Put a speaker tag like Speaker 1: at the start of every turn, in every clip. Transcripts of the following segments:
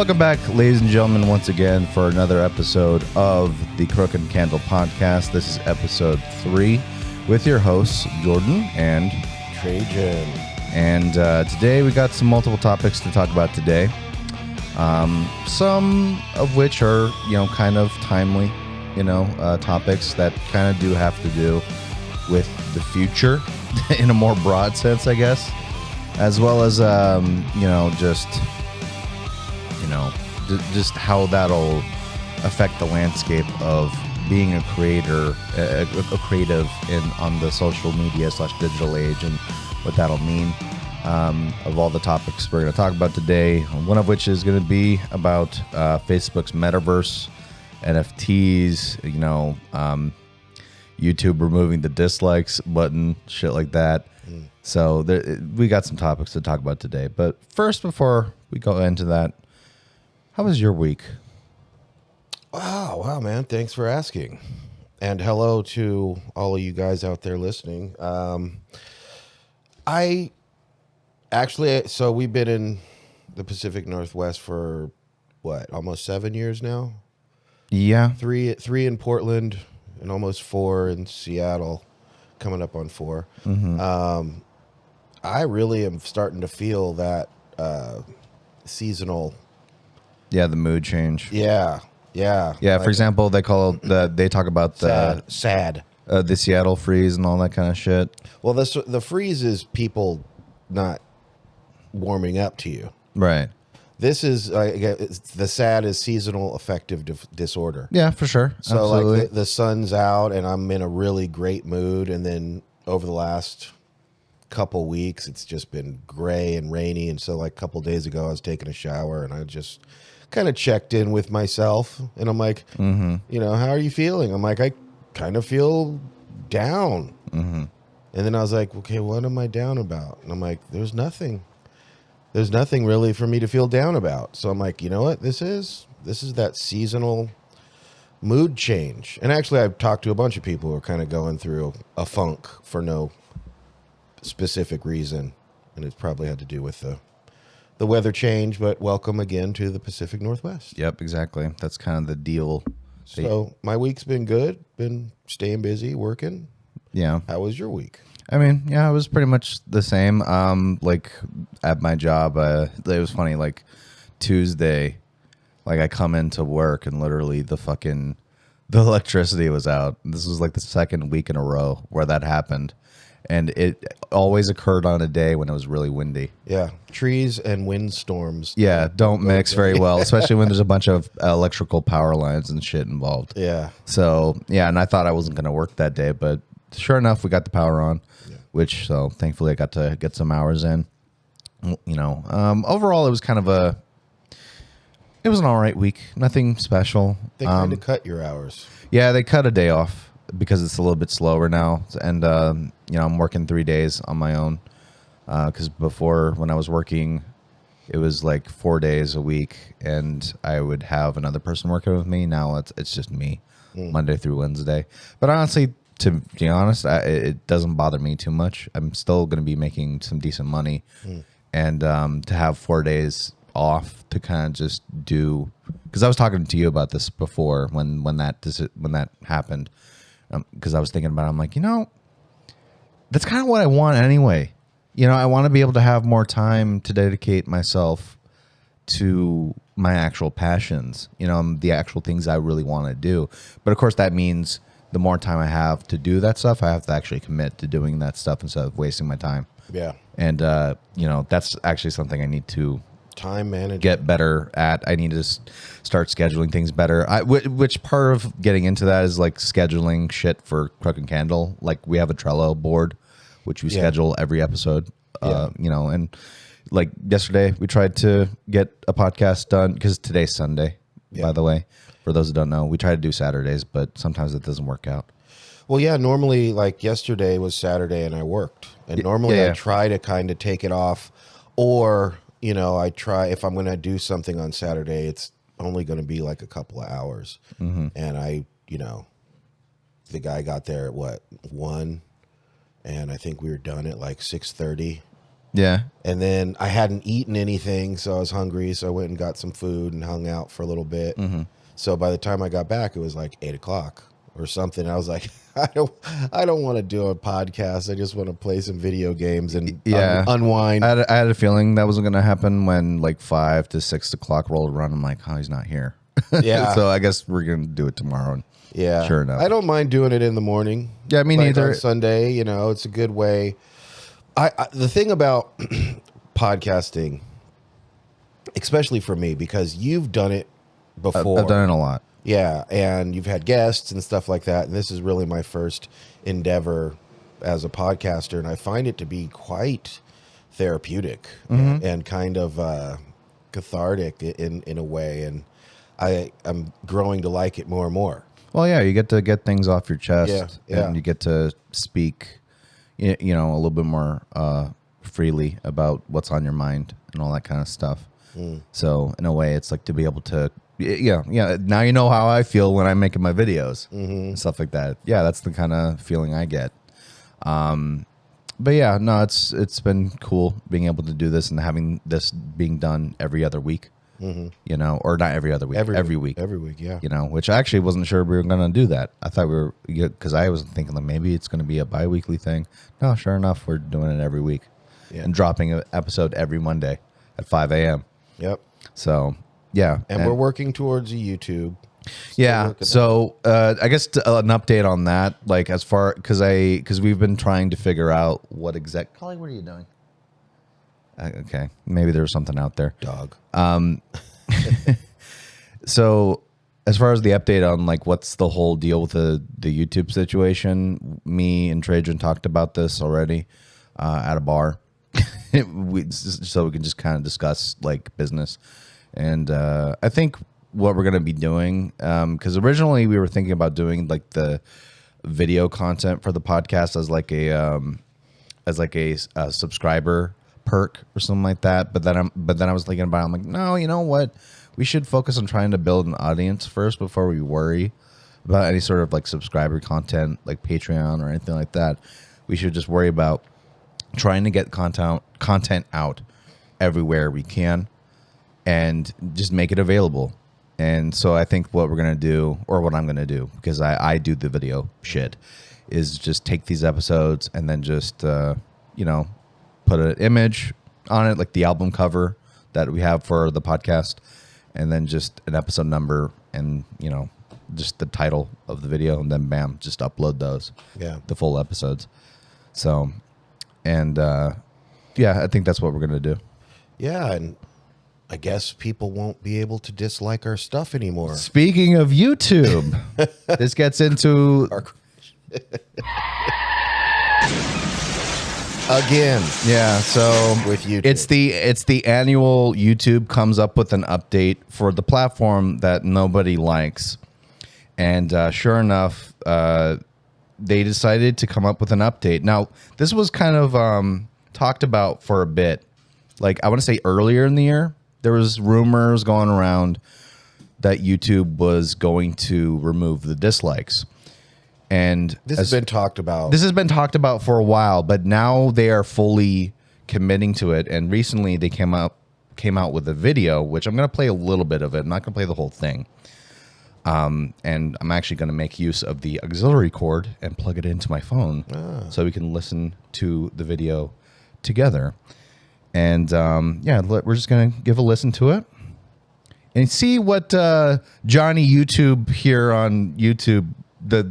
Speaker 1: Welcome back, ladies and gentlemen, once again for another episode of the Crooke and Candle podcast. This is episode 3 with your hosts, Jordan and
Speaker 2: Trejen.
Speaker 1: And today we got some multiple topics to talk about today. Some of which are, kind of timely, topics that kind of do have to do with the future in a more broad sense, I guess, as well as, just how that'll affect the landscape of being a creator, a creative on the social media / digital age, and what that'll mean. Of all the topics we're going to talk about today, one of which is going to be about Facebook's Metaverse, NFTs, YouTube removing the dislikes button, shit like that. So we got some topics to talk about today. But first, before we go into that, how was your week?
Speaker 2: Wow, man. Thanks for asking. And hello to all of you guys out there listening. So we've been in the Pacific Northwest for almost 7 years now?
Speaker 1: Yeah.
Speaker 2: Three in Portland and almost 4 in Seattle, coming up on 4.
Speaker 1: Mm-hmm.
Speaker 2: I really am starting to feel that seasonal.
Speaker 1: Yeah, the mood change.
Speaker 2: Yeah.
Speaker 1: For example, they talk about the
Speaker 2: sad.
Speaker 1: The Seattle freeze and all that kind of shit.
Speaker 2: Well, the freeze is people not warming up to you.
Speaker 1: Right.
Speaker 2: This is the sad is seasonal affective disorder.
Speaker 1: Yeah, for sure.
Speaker 2: So
Speaker 1: absolutely.
Speaker 2: the sun's out and I'm in a really great mood, and then over the last couple weeks it's just been gray and rainy, and so a couple days ago I was taking a shower and I just kind of checked in with myself, and I'm like, how are you feeling? I'm like, I kind of feel down. And then I was like, okay, what am I down about? And I'm like, there's nothing really for me to feel down about. So I'm like, you know what? This is that seasonal mood change. And actually, I've talked to a bunch of people who are kind of going through a funk for no specific reason. And it's probably had to do with the weather change, but welcome again to the Pacific Northwest.
Speaker 1: Yep, exactly. That's kind of the deal.
Speaker 2: So my week's been good. Been staying busy, working.
Speaker 1: Yeah.
Speaker 2: How was your week?
Speaker 1: I mean, yeah, it was pretty much the same. At my job, it was funny. Tuesday, I come into work and literally the electricity was out. This was the second week in a row where that happened, and it always occurred on a day when it was really windy.
Speaker 2: Yeah, trees and windstorms.
Speaker 1: Yeah, don't mix very well, especially when there's a bunch of electrical power lines and shit involved.
Speaker 2: Yeah.
Speaker 1: So yeah, and I thought I wasn't going to work that day, but sure enough, we got the power on. So thankfully I got to get some hours in. Overall it was it was an all right week. Nothing special.
Speaker 2: They kind of cut your hours.
Speaker 1: Yeah, they cut a day off because it's a little bit slower now. And, I'm working 3 days on my own. Because before, when I was working, it was 4 days a week and I would have another person working with me. Now it's just me, Monday through Wednesday. But honestly, to be honest, it doesn't bother me too much. I'm still going to be making some decent money. And to have 4 days off to kind of just do, because I was talking to you about this before when that happened, because I was thinking about it, I'm like, that's kind of what I want anyway. I want to be able to have more time to dedicate myself to my actual passions, the actual things I really want to do. But of course that means the more time I have to do that stuff, I have to actually commit to doing that stuff instead of wasting my time.
Speaker 2: Yeah.
Speaker 1: And, that's actually something I need to
Speaker 2: time management.
Speaker 1: Get better at. I need to start scheduling things better. Which part of getting into that is scheduling shit for Crooke and Candle. We have a Trello board, which we schedule every episode, and yesterday we tried to get a podcast done because today's Sunday, by the way. For those who don't know, we try to do Saturdays, but sometimes it doesn't work out.
Speaker 2: Well, yeah, normally yesterday was Saturday and I worked. And normally I try to kind of take it off, or, I try, if I'm going to do something on Saturday, it's only going to be a couple of hours. And I, the guy got there at 1, and I think we were done at 6:30.
Speaker 1: Yeah.
Speaker 2: And then I hadn't eaten anything, so I was hungry. So I went and got some food and hung out for a little bit.
Speaker 1: Mm-hmm.
Speaker 2: So by the time I got back, it was like 8 o'clock or something. I was like, I don't want to do a podcast. I just want to play some video games and unwind.
Speaker 1: I had a feeling that was going to happen when like 5 to 6 o'clock rolled around. I'm like, oh, he's not here.
Speaker 2: Yeah.
Speaker 1: So I guess we're going to do it tomorrow.
Speaker 2: Yeah.
Speaker 1: Sure enough.
Speaker 2: I don't mind doing it in the morning.
Speaker 1: Yeah, me
Speaker 2: like
Speaker 1: neither.
Speaker 2: On Sunday, it's a good way. The thing about podcasting, especially for me, because you've done it before.
Speaker 1: I've done it a lot.
Speaker 2: Yeah, and you've had guests and stuff like that. And this is really my first endeavor as a podcaster, and I find it to be quite therapeutic and kind of cathartic in a way. And I'm growing to like it more and more.
Speaker 1: Well, yeah, you get to get things off your chest,
Speaker 2: Yeah.
Speaker 1: and you get to speak, a little bit more freely about what's on your mind and all that kind of stuff. So in a way, it's like to be able to, now you know how I feel when I'm making my videos and stuff like that. Yeah, that's the kind of feeling I get. But yeah, no, it's been cool being able to do this and having this being done every other week. Or not every other week, every week.
Speaker 2: Every week, yeah.
Speaker 1: Which I actually wasn't sure we were going to do that. I thought we were, because I was thinking like maybe it's going to be a bi-weekly thing. No, sure enough, we're doing it every week and dropping an episode every Monday at 5 a.m.
Speaker 2: Yep.
Speaker 1: So, yeah.
Speaker 2: And we're working towards a YouTube.
Speaker 1: Yeah. So, I guess an update on that, like as far, because we've been trying to figure out what Collie, what are you doing? Okay, maybe there was something out there.
Speaker 2: Dog.
Speaker 1: So as far as the update on like what's the whole deal with the YouTube situation, me and Trejen talked about this already at a bar. So we can just kind of discuss like business. And I think what we're going to be doing, because originally we were thinking about doing like the video content for the podcast as like a subscriber perk or something like that. But then I was thinking about it. I'm like, no, you know what? We should focus on trying to build an audience first before we worry about any sort of like subscriber content, like Patreon or anything like that. We should just worry about trying to get content out everywhere we can and just make it available. And so I think what we're going to do, or what I'm going to do, because I do the video shit, is just take these episodes and then just, put an image on it, like the album cover that we have for the podcast, and then just an episode number and, just the title of the video, and then bam, just upload those.
Speaker 2: Yeah.
Speaker 1: The full episodes. So, and I think that's what we're going to do.
Speaker 2: Yeah, and I guess people won't be able to dislike our stuff anymore.
Speaker 1: Speaking of YouTube, this gets into
Speaker 2: again.
Speaker 1: Yeah, so
Speaker 2: with YouTube,
Speaker 1: it's the annual YouTube comes up with an update for the platform that nobody likes, and sure enough, they decided to come up with an update. Now, this was kind of talked about for a bit, like I want to say earlier in the year. There was rumors going around that YouTube was going to remove the dislikes. And
Speaker 2: this has been talked about.
Speaker 1: This has been talked about for a while, but now they are fully committing to it. And recently they came out with a video, which I'm going to play a little bit of it. I'm not going to play the whole thing. And I'm actually going to make use of the auxiliary cord and plug it into my phone so we can listen to the video together. And we're just going to give a listen to it and see what Johnny YouTube here on YouTube, the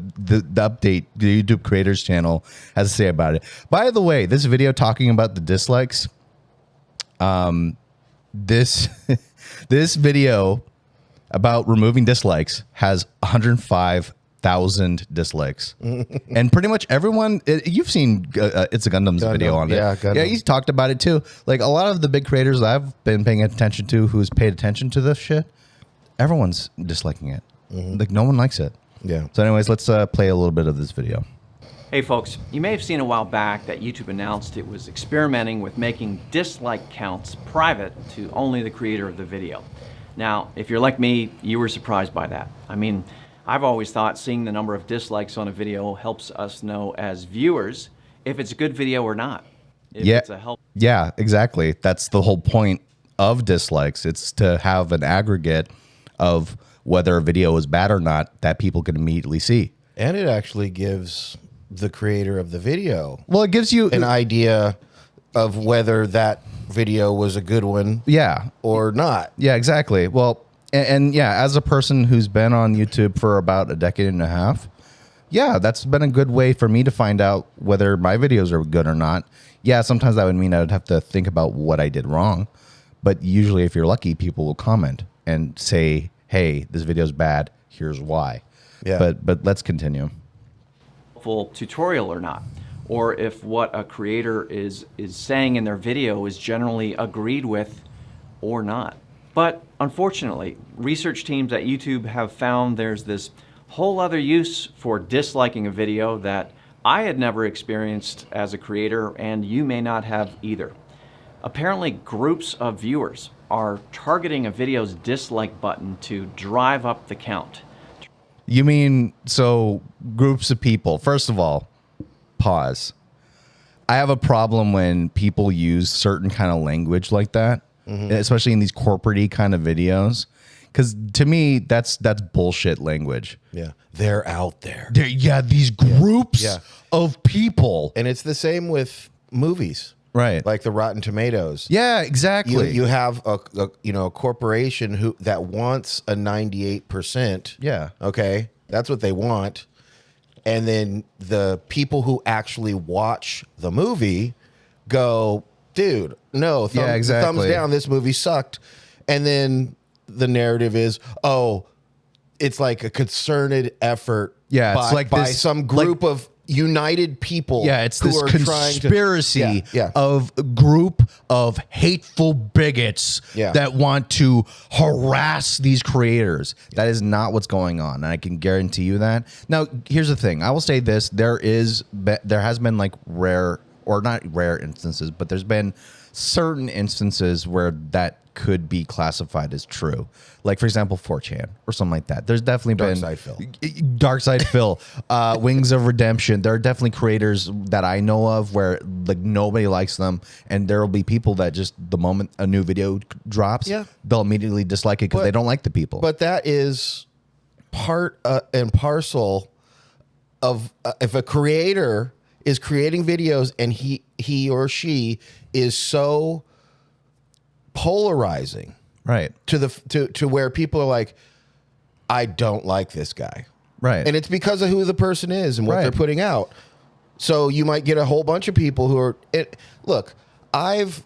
Speaker 1: update, the YouTube creators channel, has to say about it. By the way, this video talking about the dislikes, this video about removing dislikes has 105,000 dislikes, and pretty much everyone you've seen It's a Gundam's video on it. Yeah, he's talked about it too. Like a lot of the big creators I've been paying attention to, who's paid attention to this shit, everyone's disliking it. Like no one likes it.
Speaker 2: Yeah.
Speaker 1: So, anyways, let's play a little bit of this video.
Speaker 3: Hey folks, you may have seen a while back that YouTube announced it was experimenting with making dislike counts private to only the creator of the video. Now, if you're like me, you were surprised by that. I mean, I've always thought seeing the number of dislikes on a video helps us know as viewers if it's a good video or not. if
Speaker 1: Yeah.
Speaker 3: it's a help.
Speaker 1: Yeah, exactly. That's the whole point of dislikes. It's to have an aggregate of whether a video is bad or not that people can immediately see.
Speaker 2: And it actually gives the creator of the video
Speaker 1: Well, it gives you
Speaker 2: an idea of whether that video was a good one
Speaker 1: yeah.
Speaker 2: or not.
Speaker 1: Yeah, exactly. Well, and yeah, as a person who's been on YouTube for about a decade and a half, yeah, that's been a good way for me to find out whether my videos are good or not. Yeah, sometimes that would mean I would have to think about what I did wrong. But usually, if you're lucky, people will comment and say, hey, this video's bad. Here's why.
Speaker 2: Yeah.
Speaker 1: But let's continue.
Speaker 3: Full tutorial or not, or if what a creator is saying in their video is generally agreed with or not. But unfortunately, research teams at YouTube have found there's this whole other use for disliking a video that I had never experienced as a creator, and you may not have either. Apparently, groups of viewers are targeting a video's dislike button to drive up the count.
Speaker 1: You mean, so groups of people, first of all, pause. I have a problem when people use certain kind of language like that, especially in these corporate-y kind of videos. Because to me, that's bullshit language.
Speaker 2: Yeah. They're out there.
Speaker 1: Yeah, these groups
Speaker 2: Yeah.
Speaker 1: of people.
Speaker 2: And it's the same with movies.
Speaker 1: Right.
Speaker 2: Like the Rotten Tomatoes.
Speaker 1: Yeah, exactly.
Speaker 2: You have a corporation that wants a 98%.
Speaker 1: Yeah.
Speaker 2: Okay. That's what they want. And then the people who actually watch the movie go, dude, no, thumbs down. This movie sucked. And then the narrative is, oh, it's like a concerted effort.
Speaker 1: Yeah, it's like
Speaker 2: by
Speaker 1: this,
Speaker 2: some group of united people.
Speaker 1: Yeah, it's
Speaker 2: who
Speaker 1: this
Speaker 2: are trying
Speaker 1: conspiracy
Speaker 2: to,
Speaker 1: of a group of hateful bigots
Speaker 2: Yeah.
Speaker 1: that want to harass these creators. That is not what's going on, and I can guarantee you that. Now, here's the thing. I will say this. There has been like rare, or not rare instances, but there's been certain instances where that could be classified as true. Like, for example, 4chan or something like that. There's definitely Dark Side Phil, Wings of Redemption. There are definitely creators that I know of where like nobody likes them, and there will be people that just the moment a new video drops, they'll immediately dislike it because they don't like the people.
Speaker 2: But that is part and parcel of if a creator is creating videos and he or she is so polarizing,
Speaker 1: right,
Speaker 2: to where people are like, I don't like this guy,
Speaker 1: right,
Speaker 2: and it's because of who the person is and what they're putting out. So you might get a whole bunch of people who are look, I've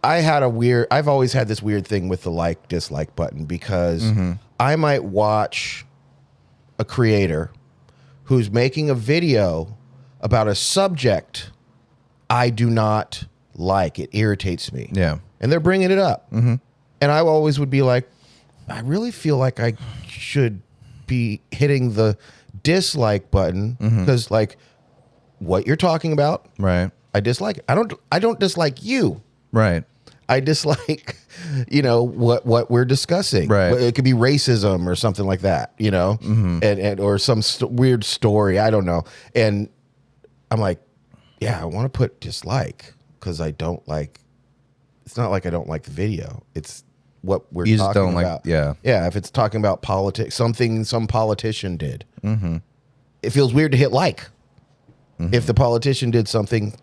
Speaker 2: always had this weird thing with the like dislike button because I might watch a creator who's making a video about a subject I do not like. It irritates me.
Speaker 1: Yeah.
Speaker 2: And they're bringing it up. And I always would be like, I really feel like I should be hitting the dislike button because like what you're talking about,
Speaker 1: right,
Speaker 2: I dislike it. I don't dislike you.
Speaker 1: right.
Speaker 2: I dislike, what we're discussing.
Speaker 1: Right.
Speaker 2: It could be racism or something like that, and or some weird story. I don't know. And I'm like, yeah, I want to put dislike because I don't like. It's not like I don't like the video. It's what we're
Speaker 1: You just
Speaker 2: talking
Speaker 1: don't like-
Speaker 2: about.
Speaker 1: yeah.
Speaker 2: Yeah. If it's talking about politics, something some politician did, it feels weird to hit like. If the politician did something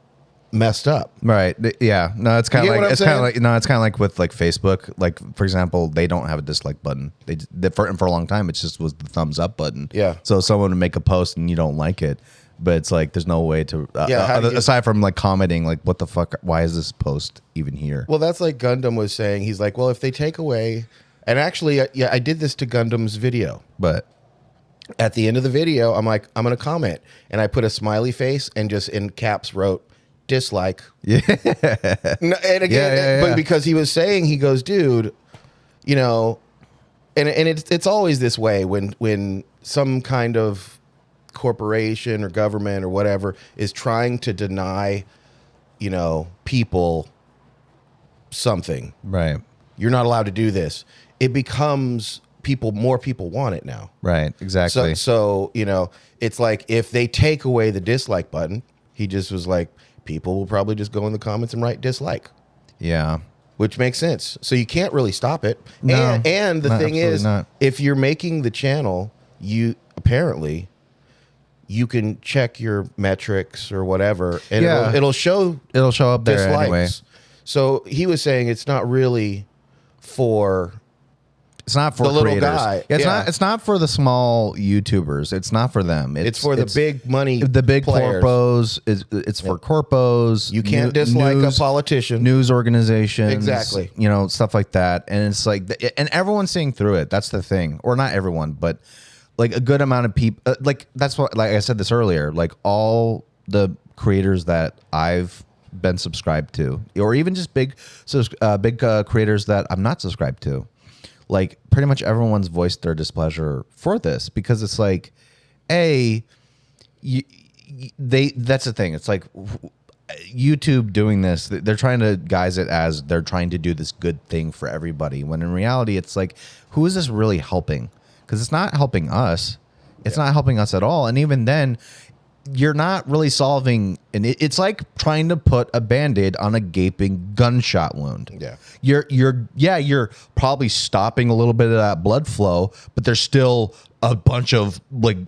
Speaker 2: messed up,
Speaker 1: Right. Yeah. No, it's kind
Speaker 2: You
Speaker 1: of
Speaker 2: get
Speaker 1: like
Speaker 2: what I'm
Speaker 1: it's kind of
Speaker 2: saying?
Speaker 1: like no, it's kind of like with like Facebook. Like for example, they don't have a dislike button. For a long time, it just was the thumbs up button.
Speaker 2: Yeah.
Speaker 1: So someone would make a post and you don't like it, but it's like there's no way to
Speaker 2: how do you-
Speaker 1: aside from like commenting like what the fuck? Why is this post even here?
Speaker 2: well, that's like Gundam was saying. He's like, well, if they take away, and actually, I did this to Gundam's video.
Speaker 1: But
Speaker 2: At the end of the video, I'm like, I'm going to comment. And I put a smiley face and just in caps wrote dislike.
Speaker 1: yeah,
Speaker 2: And again,
Speaker 1: Yeah.
Speaker 2: but because he was saying, he goes, dude, and it's always this way when some kind of corporation or government or whatever is trying to deny, people something.
Speaker 1: right,
Speaker 2: You're not allowed to do this. It becomes more people want it now.
Speaker 1: right, exactly.
Speaker 2: So it's like if they take away the dislike button, he just was like, people will probably just go in the comments and write dislike,
Speaker 1: Yeah.
Speaker 2: which makes sense. So you can't really stop it.
Speaker 1: No,
Speaker 2: and the thing is,
Speaker 1: not.
Speaker 2: if you're making the channel, you apparently you can check your metrics or whatever, and
Speaker 1: Yeah.
Speaker 2: it'll show
Speaker 1: up there
Speaker 2: dislikes.
Speaker 1: anyway.
Speaker 2: So he was saying it's not really for
Speaker 1: It's not for
Speaker 2: the little
Speaker 1: creators.
Speaker 2: guy.
Speaker 1: It's
Speaker 2: Yeah.
Speaker 1: not. It's not for the small YouTubers. It's not for them.
Speaker 2: it's for the big money,
Speaker 1: the big
Speaker 2: players.
Speaker 1: corpos. It's for corpos.
Speaker 2: You can't dislike a politician.
Speaker 1: News organizations,
Speaker 2: Exactly.
Speaker 1: You know, stuff like that. And it's like, and everyone's seeing through it. That's the thing, or not everyone, but like a good amount of people. Like that's what, like I said this earlier. Like all the creators that I've been subscribed to, or even just big creators that I'm not subscribed to. Like pretty much everyone's voiced their displeasure for this, because it's like, that's the thing. It's like YouTube doing this, they're trying to guise it as they're trying to do this good thing for everybody, when in reality it's like, who is this really helping? Because it's not helping us. It's not helping us at all. And even then, you're not really solving, and it's like trying to put a Band-Aid on a gaping gunshot wound.
Speaker 2: Yeah.
Speaker 1: You're probably stopping a little bit of that blood flow, but there's still a bunch of like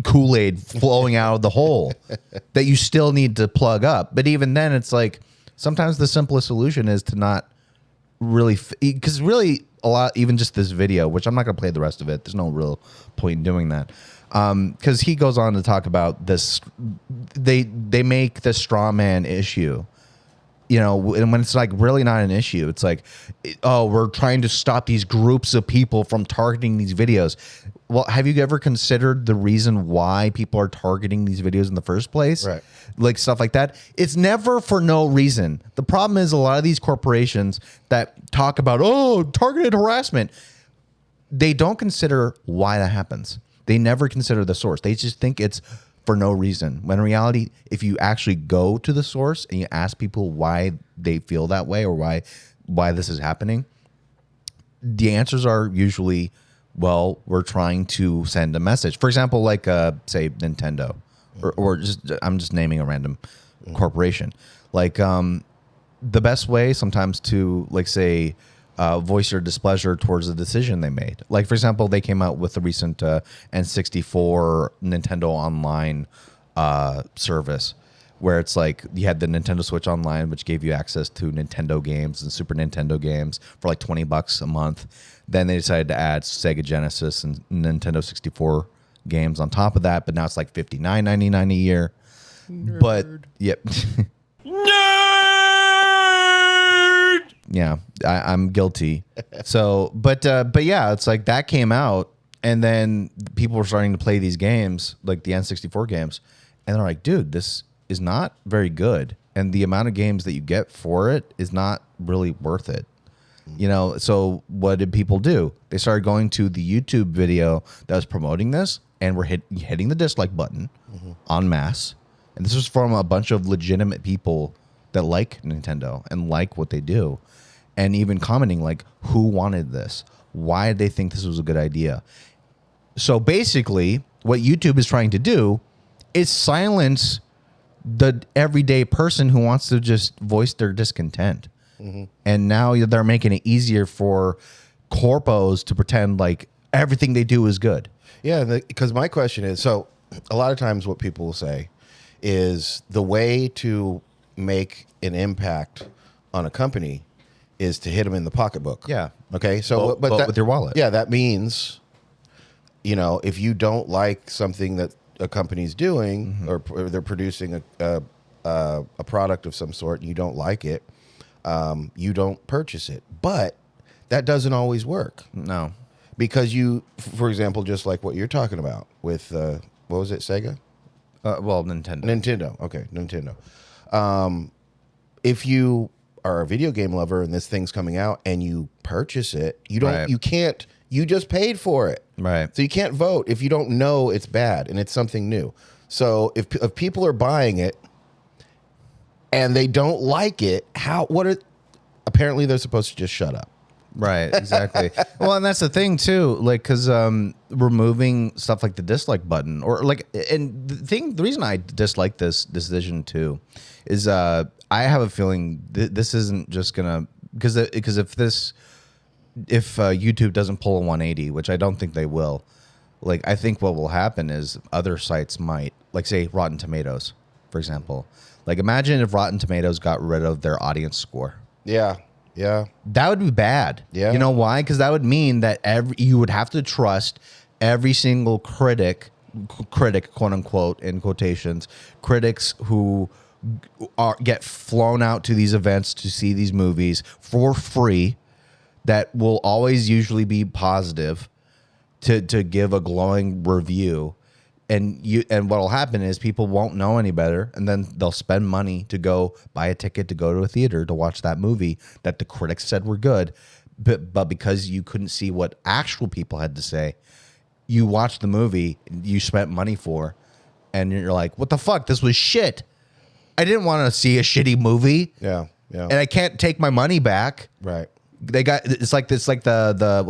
Speaker 1: Kool-Aid flowing out of the hole that you still need to plug up. But even then, it's like sometimes the simplest solution is to not really, because really a lot, even just this video, which I'm not going to play the rest of it. There's no real point in doing that. Because he goes on to talk about this, they make the straw man issue, you know, and when it's like really not an issue, it's like, oh, we're trying to stop these groups of people from targeting these videos. Well, have you ever considered the reason why people are targeting these videos in the first place?
Speaker 2: Right.
Speaker 1: Like stuff like that. It's never for no reason. The problem is a lot of these corporations that talk about, oh, targeted harassment, they don't consider why that happens. They never consider the source. They just think it's for no reason. When in reality, if you actually go to the source and you ask people why they feel that way or why this is happening, the answers are usually, well, we're trying to send a message. For example, like say Nintendo, or just, I'm just naming a random corporation. Like the best way sometimes to, like, say, voice your displeasure towards the decision they made. Like, for example, they came out with the recent N64 Nintendo Online service, where it's like you had the Nintendo Switch Online, which gave you access to Nintendo games and Super Nintendo games for like $20 a month. Then they decided to add Sega Genesis and Nintendo 64 games on top of that, but now it's like $59.99 a year. Nerd. But yep. Yeah, I'm guilty. So, but yeah, it's like that came out, and then people were starting to play these games, like the N64 games, and they're like, dude, this is not very good, and the amount of games that you get for it is not really worth it. You know, so what did people do? They started going to the YouTube video that was promoting this, and were hitting the dislike button en masse, and this was from a bunch of legitimate people that like Nintendo and like what they do. And even commenting like, who wanted this? Why did they think this was a good idea? So basically, what YouTube is trying to do is silence the everyday person who wants to just voice their discontent. And now they're making it easier for corpos to pretend like everything they do is good.
Speaker 2: Yeah, because my question is, so a lot of times what people will say is the way to make an impact on a company is to hit them in the pocketbook.
Speaker 1: Yeah.
Speaker 2: Okay. So,
Speaker 1: Vote with your wallet.
Speaker 2: Yeah, that means, you know, if you don't like something that a company's doing, or they're producing a product of some sort, and you don't like it, you don't purchase it. But that doesn't always work.
Speaker 1: No.
Speaker 2: Because you, for example, just like what you're talking about with what was it, Sega?
Speaker 1: Well, Nintendo.
Speaker 2: Nintendo. Okay, Nintendo. If you are a video game lover and this thing's coming out and you purchase it, you don't,
Speaker 1: Right.
Speaker 2: you can't, you just paid for it.
Speaker 1: Right.
Speaker 2: So you can't vote if you don't know it's bad and it's something new. So if people are buying it and they don't like it, apparently they're supposed to just shut up.
Speaker 1: Right, exactly. Well, and that's the thing too, like, because removing stuff like the dislike button, or like, and the reason I dislike this decision too, is I have a feeling this isn't just gonna, because if YouTube doesn't pull a 180, which I don't think they will, like, I think what will happen is other sites might, like, say Rotten Tomatoes, for example. Like, imagine if Rotten Tomatoes got rid of their audience score.
Speaker 2: Yeah. Yeah.
Speaker 1: That would be bad.
Speaker 2: Yeah.
Speaker 1: You know why? Because that would mean that you would have to trust every single critic, quote unquote, in quotations, critics who get flown out to these events to see these movies for free, that will always usually be positive, to give a glowing review. And what'll happen is people won't know any better, and then they'll spend money to go buy a ticket to go to a theater to watch that movie that the critics said were good, but because you couldn't see what actual people had to say, you watched the movie you spent money for, and you're like, what the fuck? This was shit. I didn't want to see a shitty movie.
Speaker 2: Yeah. Yeah.
Speaker 1: And I can't take my money back.
Speaker 2: Right.
Speaker 1: It's like the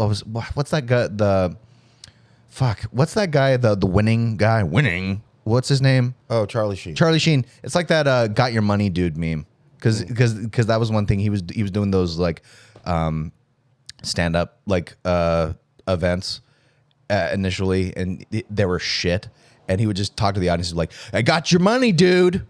Speaker 1: what's that guy, what's that guy, the winning guy? What's his name?
Speaker 2: Oh, Charlie Sheen.
Speaker 1: Charlie Sheen. It's like that got your money dude meme. Because that was one thing, he was doing those like stand up like events initially, and they were shit, and he would just talk to the audience like, I got your money, dude.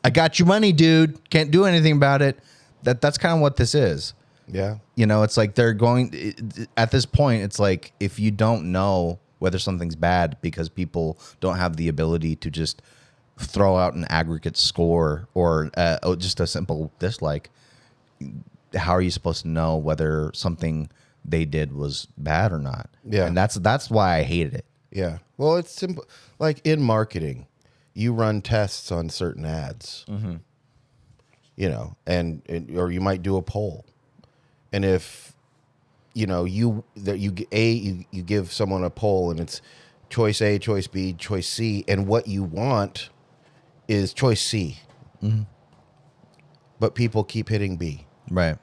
Speaker 1: I got your money, dude. Can't do anything about it. That's kind of what this is.
Speaker 2: Yeah.
Speaker 1: You know, it's like they're going, at this point, it's like, if you don't know whether something's bad because people don't have the ability to just throw out an aggregate score or just a simple dislike, how are you supposed to know whether something they did was bad or not?
Speaker 2: Yeah.
Speaker 1: And that's why I hated it.
Speaker 2: Yeah. Well, it's simple. Like in marketing, you run tests on certain ads, you know, and or you might do a poll. And if, you know, you give someone a poll and it's choice A, choice B, choice C, and what you want is choice C. But people keep hitting B.
Speaker 1: Right.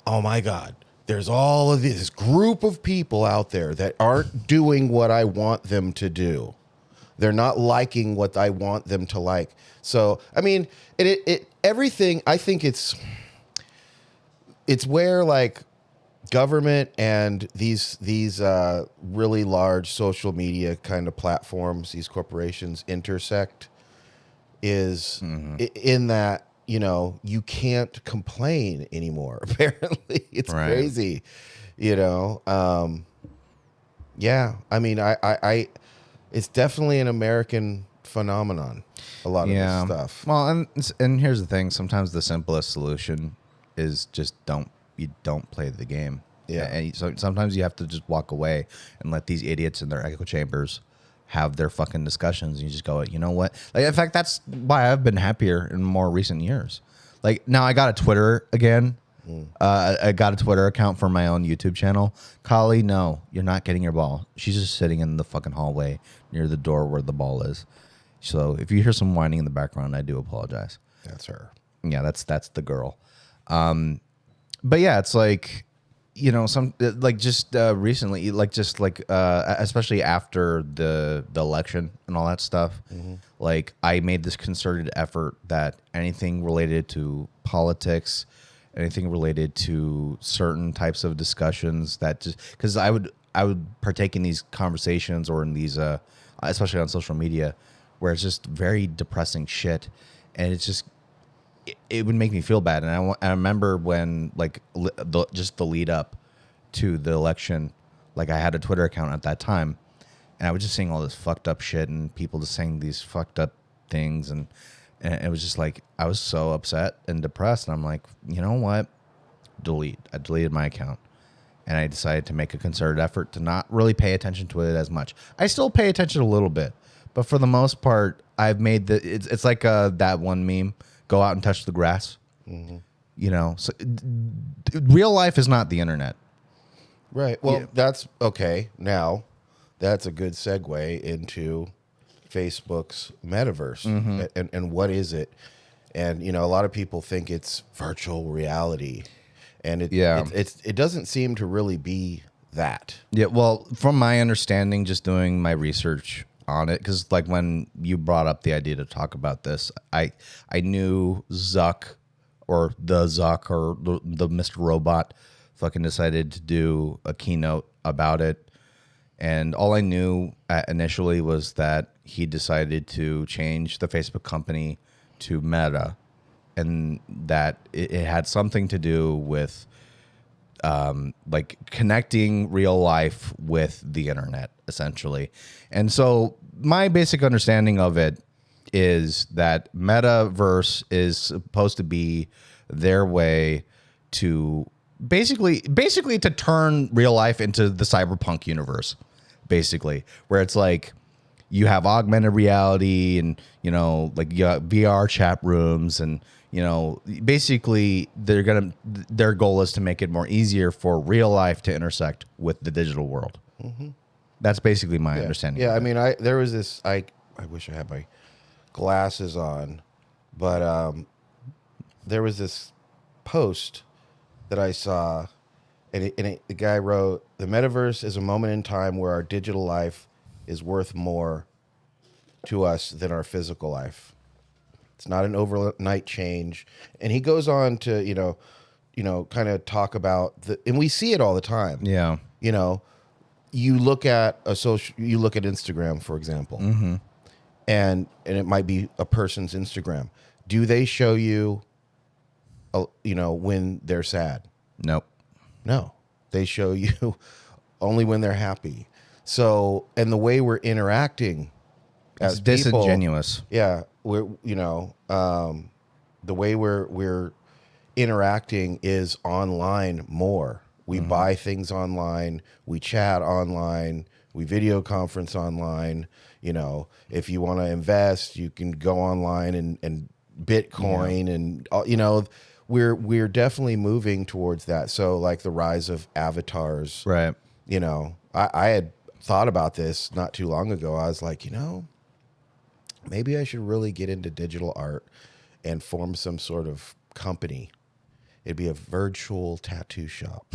Speaker 2: Oh my God. There's all of this group of people out there that aren't doing what I want them to do. They're not liking what I want them to like. So, I mean, everything, I think it's where like government and these really large social media kind of platforms, these corporations intersect, is in that, you know, you can't complain anymore. Apparently, it's
Speaker 1: right.
Speaker 2: crazy, you know. Yeah, I mean, I it's definitely an American phenomenon. A lot of this stuff.
Speaker 1: Well, and here's the thing: sometimes the simplest solution is just don't play the game.
Speaker 2: Yeah.
Speaker 1: And so sometimes you have to just walk away and let these idiots in their echo chambers have their fucking discussions. And you just go, you know what? Like, in fact, that's why I've been happier in more recent years. Like, now I got a Twitter again. I got a Twitter account for my own YouTube channel. Kali, no, you're not getting your ball. She's just sitting in the fucking hallway near the door where the ball is. So if you hear some whining in the background, I do apologize.
Speaker 2: That's her.
Speaker 1: Yeah, that's the girl. But yeah, it's like, you know, some like just recently, like just like especially after the election and all that stuff, like I made this concerted effort that anything related to politics, anything related to certain types of discussions, that just because I would partake in these conversations or in these especially on social media, where it's just very depressing shit, and it's just it would make me feel bad. And I remember when like just the lead up to the election, like I had a Twitter account at that time, and I was just seeing all this fucked up shit and people just saying these fucked up things, and it was just like I was so upset and depressed, and I'm like, you know what? Delete. I deleted my account, and I decided to make a concerted effort to not really pay attention to it as much. I still pay attention a little bit, but for the most part, I've made it's like that one meme, go out and touch the grass. You know, so real life is not the internet.
Speaker 2: Right. Well, that's okay. Now, that's a good segue into Facebook's Metaverse. And what is it? And, you know, a lot of people think it's virtual reality. and
Speaker 1: Yeah.
Speaker 2: it doesn't seem to really be that.
Speaker 1: Yeah, well, from my understanding, just doing my research on it, because like when you brought up the idea to talk about this, I knew Zuck or the Mr. Robot fucking decided to do a keynote about it, and all I knew initially was that he decided to change the Facebook company to Meta, and that it had something to do with like connecting real life with the internet, essentially. And so my basic understanding of it is that Metaverse is supposed to be their way to basically to turn real life into the cyberpunk universe, basically, where it's like you have augmented reality and, you know, like you got VR chat rooms, and, you know, basically their goal is to make it more easier for real life to intersect with the digital world. Mm-hmm. That's basically my understanding.
Speaker 2: Yeah,
Speaker 1: of
Speaker 2: I
Speaker 1: it.
Speaker 2: mean, there was this. I wish I had my glasses on, but there was this post that I saw, and the guy wrote, "The metaverse is a moment in time where our digital life is worth more to us than our physical life. It's not an overnight change." And he goes on to, you know, kind of talk about and we see it all the time.
Speaker 1: Yeah.
Speaker 2: You know, you look at Instagram, for example, and it might be a person's Instagram. Do they show you, you know, when they're sad?
Speaker 1: Nope.
Speaker 2: No, they show you only when they're happy. So, and the way we're interacting as
Speaker 1: It's
Speaker 2: people,
Speaker 1: disingenuous.
Speaker 2: yeah, we're, you know, the way we're interacting is online more. We buy things online, we chat online, we video conference online. You know, if you want to invest, you can go online and Bitcoin and you know, we're definitely moving towards that. So like the rise of avatars,
Speaker 1: Right.
Speaker 2: you know, I had thought about this not too long ago. I was like, you know, maybe I should really get into digital art and form some sort of company. It'd be a virtual tattoo shop.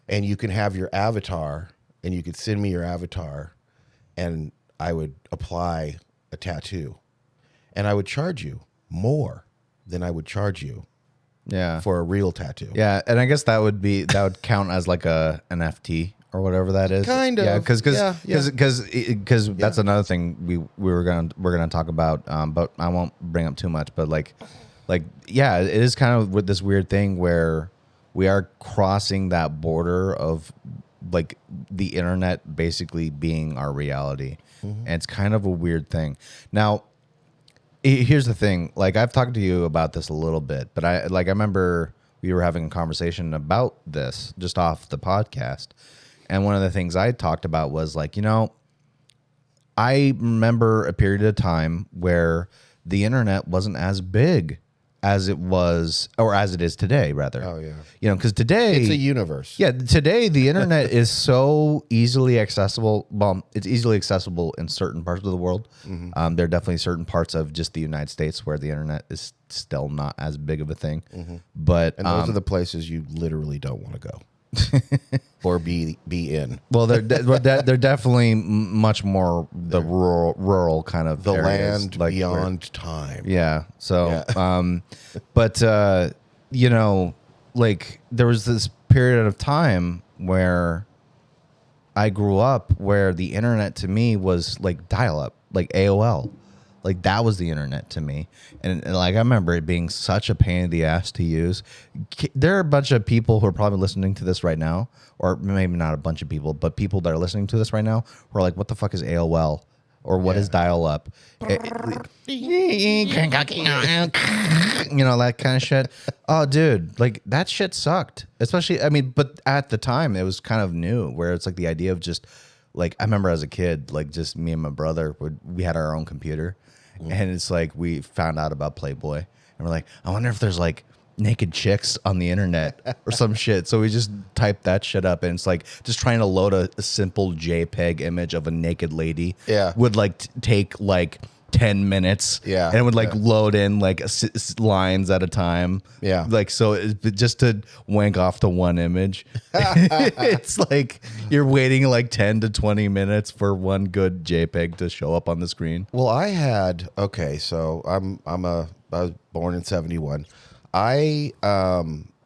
Speaker 2: And you can have your avatar, and you could send me your avatar, and I would apply a tattoo. And I would charge you more than I would charge you
Speaker 1: Yeah.
Speaker 2: for a real tattoo.
Speaker 1: Yeah, and I guess that would count as like a NFT or whatever that is.
Speaker 2: Kind of.
Speaker 1: Yeah, because
Speaker 2: Yeah.
Speaker 1: that's another thing we're gonna talk about. But I won't bring up too much. But like yeah, it is kind of with this weird thing where we are crossing that border of like the internet basically being our reality, and it's kind of a weird thing. Now, here's the thing. Like, I've talked to you about this a little bit, but I remember we were having a conversation about this just off the podcast. And one of the things I talked about was like, you know, I remember a period of time where the internet wasn't as big as it was, or as it is today, rather.
Speaker 2: Oh, yeah.
Speaker 1: You know, because today
Speaker 2: It's a universe.
Speaker 1: yeah, today the internet is so easily accessible. Well, it's easily accessible in certain parts of the world. There are definitely certain parts of just the United States where the internet is still not as big of a thing. But
Speaker 2: And those are the places you literally don't want to go. Or be in.
Speaker 1: well, they're definitely much more the rural kind of
Speaker 2: The
Speaker 1: areas,
Speaker 2: land
Speaker 1: like
Speaker 2: beyond time.
Speaker 1: Yeah. So,
Speaker 2: Yeah.
Speaker 1: but you know, like there was this period of time where I grew up where the internet to me was like dial-up, like AOL. Like that was the internet to me. And like I remember it being such a pain in the ass to use. There are a bunch of people who are probably listening to this right now, or maybe not a bunch of people, but people that are listening to this right now who are like, what the fuck is AOL? Or what is dial-up? You know, that kind of shit. Oh, dude, like that shit sucked. Especially, I mean, but at the time it was kind of new, where it's like the idea of just like, I remember as a kid, like just me and my brother we had our own computer, and it's like we found out about Playboy, and we're like, I wonder if there's like naked chicks on the internet or some shit. So we just typed that shit up, and it's like just trying to load a simple JPEG image of a naked lady.
Speaker 2: Yeah.
Speaker 1: Would like take like 10 minutes.
Speaker 2: Yeah,
Speaker 1: And it would like
Speaker 2: yeah.
Speaker 1: load in like lines at a time.
Speaker 2: Yeah.
Speaker 1: Like, so just to wank off to one image, it's like you're waiting like 10 to 20 minutes for one good JPEG to show up on the screen.
Speaker 2: Well, I had so I was born in 71. I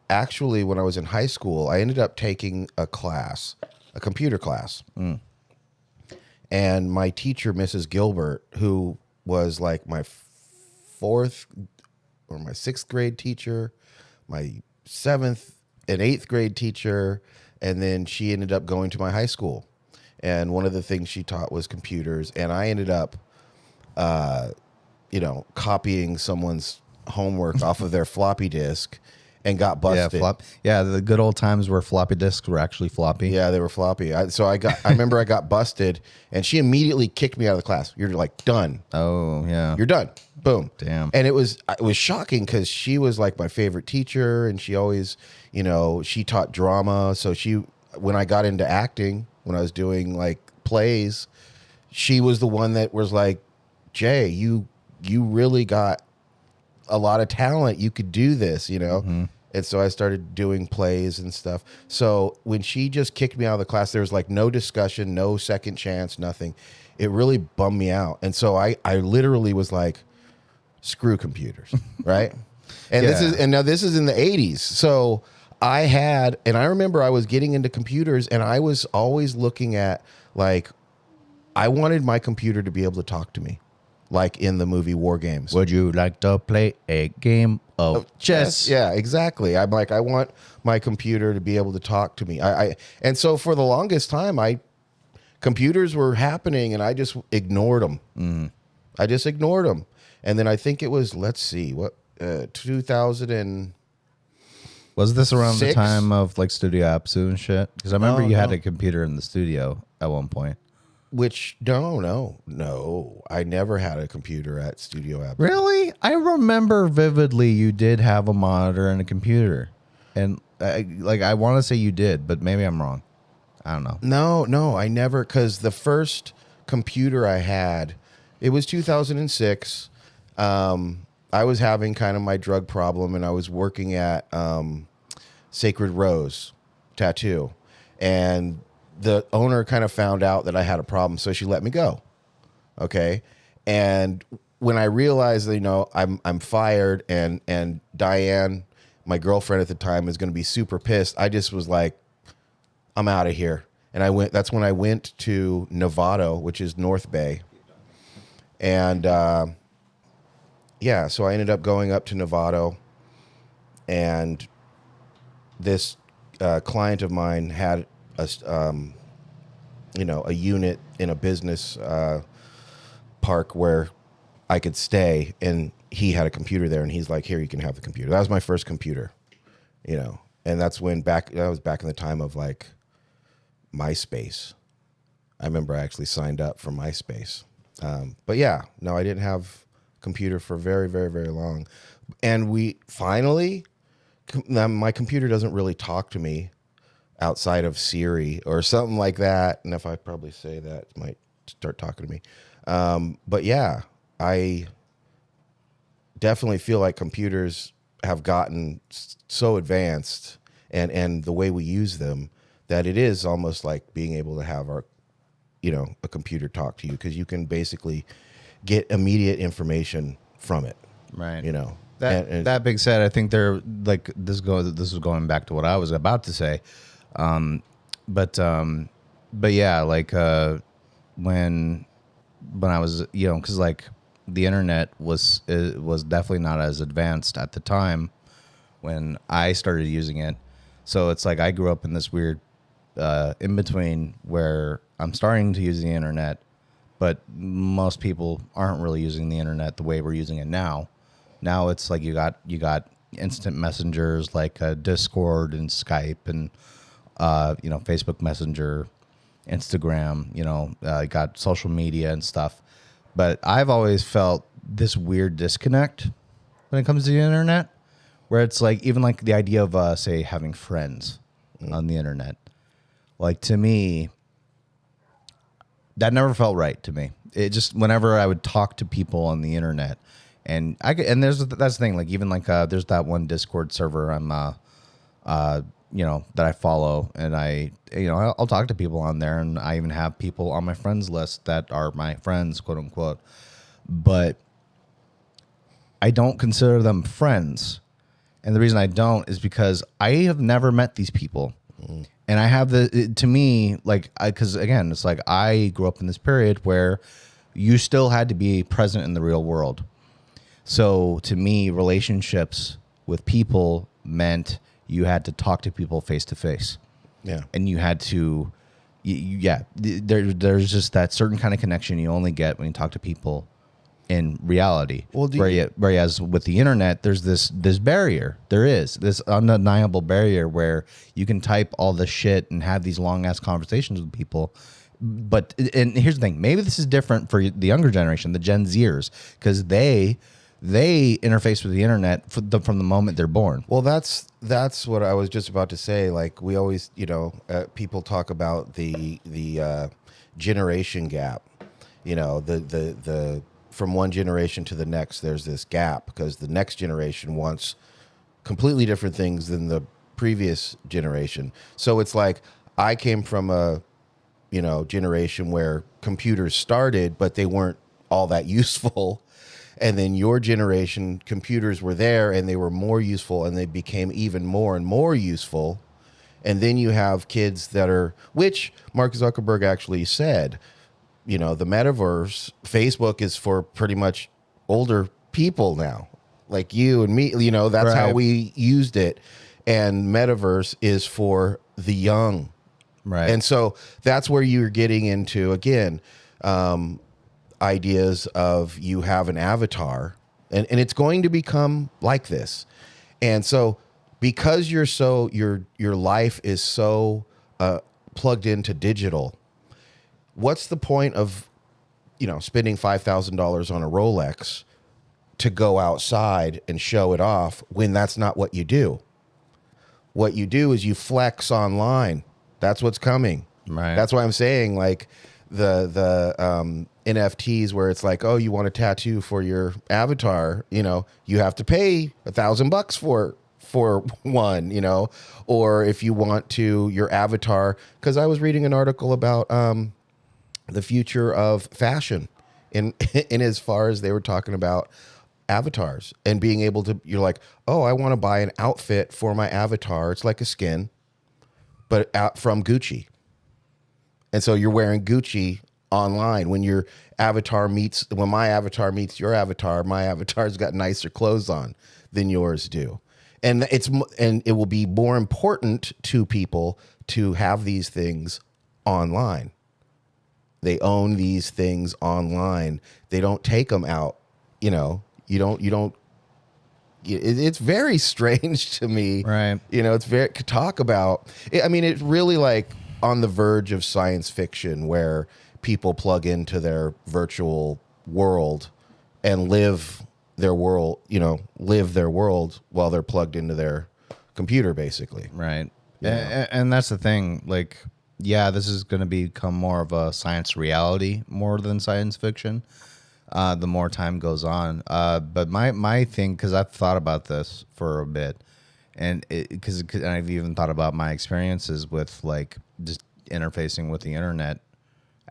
Speaker 2: actually, when I was in high school, I ended up taking a computer class. And my teacher, Mrs. Gilbert, who was like my fourth or my sixth grade teacher, my seventh and eighth grade teacher, and then she ended up going to my high school. And one of the things she taught was computers, and I ended up, copying someone's homework off of their floppy disk and got busted.
Speaker 1: The good old times where floppy disks were actually floppy.
Speaker 2: Yeah, they were floppy. I remember I got busted, and she immediately kicked me out of the class. You're like done.
Speaker 1: Oh yeah.
Speaker 2: You're done. Boom.
Speaker 1: Damn.
Speaker 2: And it was shocking because she was like my favorite teacher, and she always, she taught drama. So when I got into acting, when I was doing like plays, she was the one that was like, Jay, you really got a lot of talent. You could do this,
Speaker 1: Mm-hmm.
Speaker 2: And so I started doing plays and stuff. So when she just kicked me out of the class, there was like no discussion, no second chance, nothing. It really bummed me out. And so I literally was like, screw computers, right? And this is in the 80s. So I remember I was getting into computers, and I was always looking at like, I wanted my computer to be able to talk to me, like in the movie War Games.
Speaker 1: Would you like to play a game of chess?
Speaker 2: Yeah, exactly. I'm like, I want my computer to be able to talk to me. And so for the longest time, computers were happening, and I just ignored them. I just ignored them. And then I think it was, 2000 and
Speaker 1: Was this around the
Speaker 2: 6?
Speaker 1: time of like Studio Apsu and shit? Because I remember you had a computer in the studio at one point.
Speaker 2: No. I never had a computer at Studio Apps.
Speaker 1: Really? I remember vividly you did have a monitor and a computer. And I want to say you did, but maybe I'm wrong. I don't know.
Speaker 2: No, I never, because the first computer I had, it was 2006. I was having kind of my drug problem, and I was working at Sacred Rose Tattoo. And the owner kind of found out that I had a problem, so she let me go. Okay. And when I realized that, I'm fired, and Diane, my girlfriend at the time, is going to be super pissed, I just was like, I'm out of here. And that's when I went to Novato, which is North Bay. And so I ended up going up to Novato, and this client of mine had a unit in a business park where I could stay, and he had a computer there, and he's like, here, you can have the computer. That was my first computer, and that was back in the time of like MySpace. I remember I actually signed up for MySpace. But yeah, no, I didn't have a computer for very, very, very long. And we finally, my computer doesn't really talk to me outside of Siri or something like that. And if I probably say that, it might start talking to me. But yeah, I definitely feel like computers have gotten so advanced, and the way we use them, that it is almost like being able to have a computer talk to you, because you can basically get immediate information from it.
Speaker 1: Right.
Speaker 2: That
Speaker 1: being said, I think they're like this is going back to what I was about to say. But yeah, like when I was, because like the internet was definitely not as advanced at the time when I started using it. So it's like I grew up in this weird in between where I'm starting to use the internet, but most people aren't really using the internet the way we're using it now. Now it's like you got instant messengers like Discord and Skype and Facebook Messenger, Instagram. You got social media and stuff. But I've always felt this weird disconnect when it comes to the internet, where it's like even like the idea of say having friends on the internet. Like to me, that never felt right to me. it just whenever I would talk to people on the internet, and that's the thing. Like even like there's that one Discord server I'm that I follow, and I'll talk to people on there, and I even have people on my friends list that are my friends, quote unquote, but I don't consider them friends. And the reason I don't is because I have never met these people. And I have to me, like, because again, it's like I grew up in this period where you still had to be present in the real world. So to me, relationships with people meant you had to talk to people face to face.
Speaker 2: Yeah. And
Speaker 1: you had to, there's just that certain kind of connection you only get when you talk to people in reality. Well, whereas with the internet, there's this barrier. There is this undeniable barrier where you can type all this shit and have these long ass conversations with people. But and here's the thing: maybe this is different for the younger generation, the Gen Zers, because they interface with the internet from the moment they're born.
Speaker 2: Well, that's what I was just about to say. Like we always, people talk about the generation gap. The from one generation to the next, there's this gap because the next generation wants completely different things than the previous generation. So it's like I came from a, generation where computers started, but they weren't all that useful. And then your generation, computers were there and they were more useful and they became even more and more useful. And then you have kids which Mark Zuckerberg actually said, the metaverse, Facebook is for pretty much older people now, like you and me, that's right. How we used it. And metaverse is for the young.
Speaker 1: Right.
Speaker 2: And so that's where you're getting into, again, ideas of you have an avatar and it's going to become like this. And so because your life is so plugged into digital, what's the point of, spending $5,000 on a Rolex to go outside and show it off when that's not what you do? What you do is you flex online. That's what's coming.
Speaker 1: Right.
Speaker 2: That's why I'm saying like the NFTs where it's like, oh, you want a tattoo for your avatar, you have to pay $1,000 for one, or if you want to your avatar, because I was reading an article about the future of fashion in as far as they were talking about avatars and being able to, you're like, oh, I want to buy an outfit for my avatar. It's like a skin, but out from Gucci. And so you're wearing Gucci online when my avatar meets your avatar, my avatar's got nicer clothes on than yours do. And it will be more important to people to have these things online. They own these things online. They don't take them out. It's very strange to me.
Speaker 1: Right.
Speaker 2: It's very talk about. It's really like on the verge of science fiction where people plug into their virtual world and live their world while they're plugged into their computer, basically.
Speaker 1: Right. And that's the thing. Like, yeah, this is going to become more of a science reality more than science fiction the more time goes on. But my thing, because I've thought about this for a bit, and because I've even thought about my experiences with like just interfacing with the internet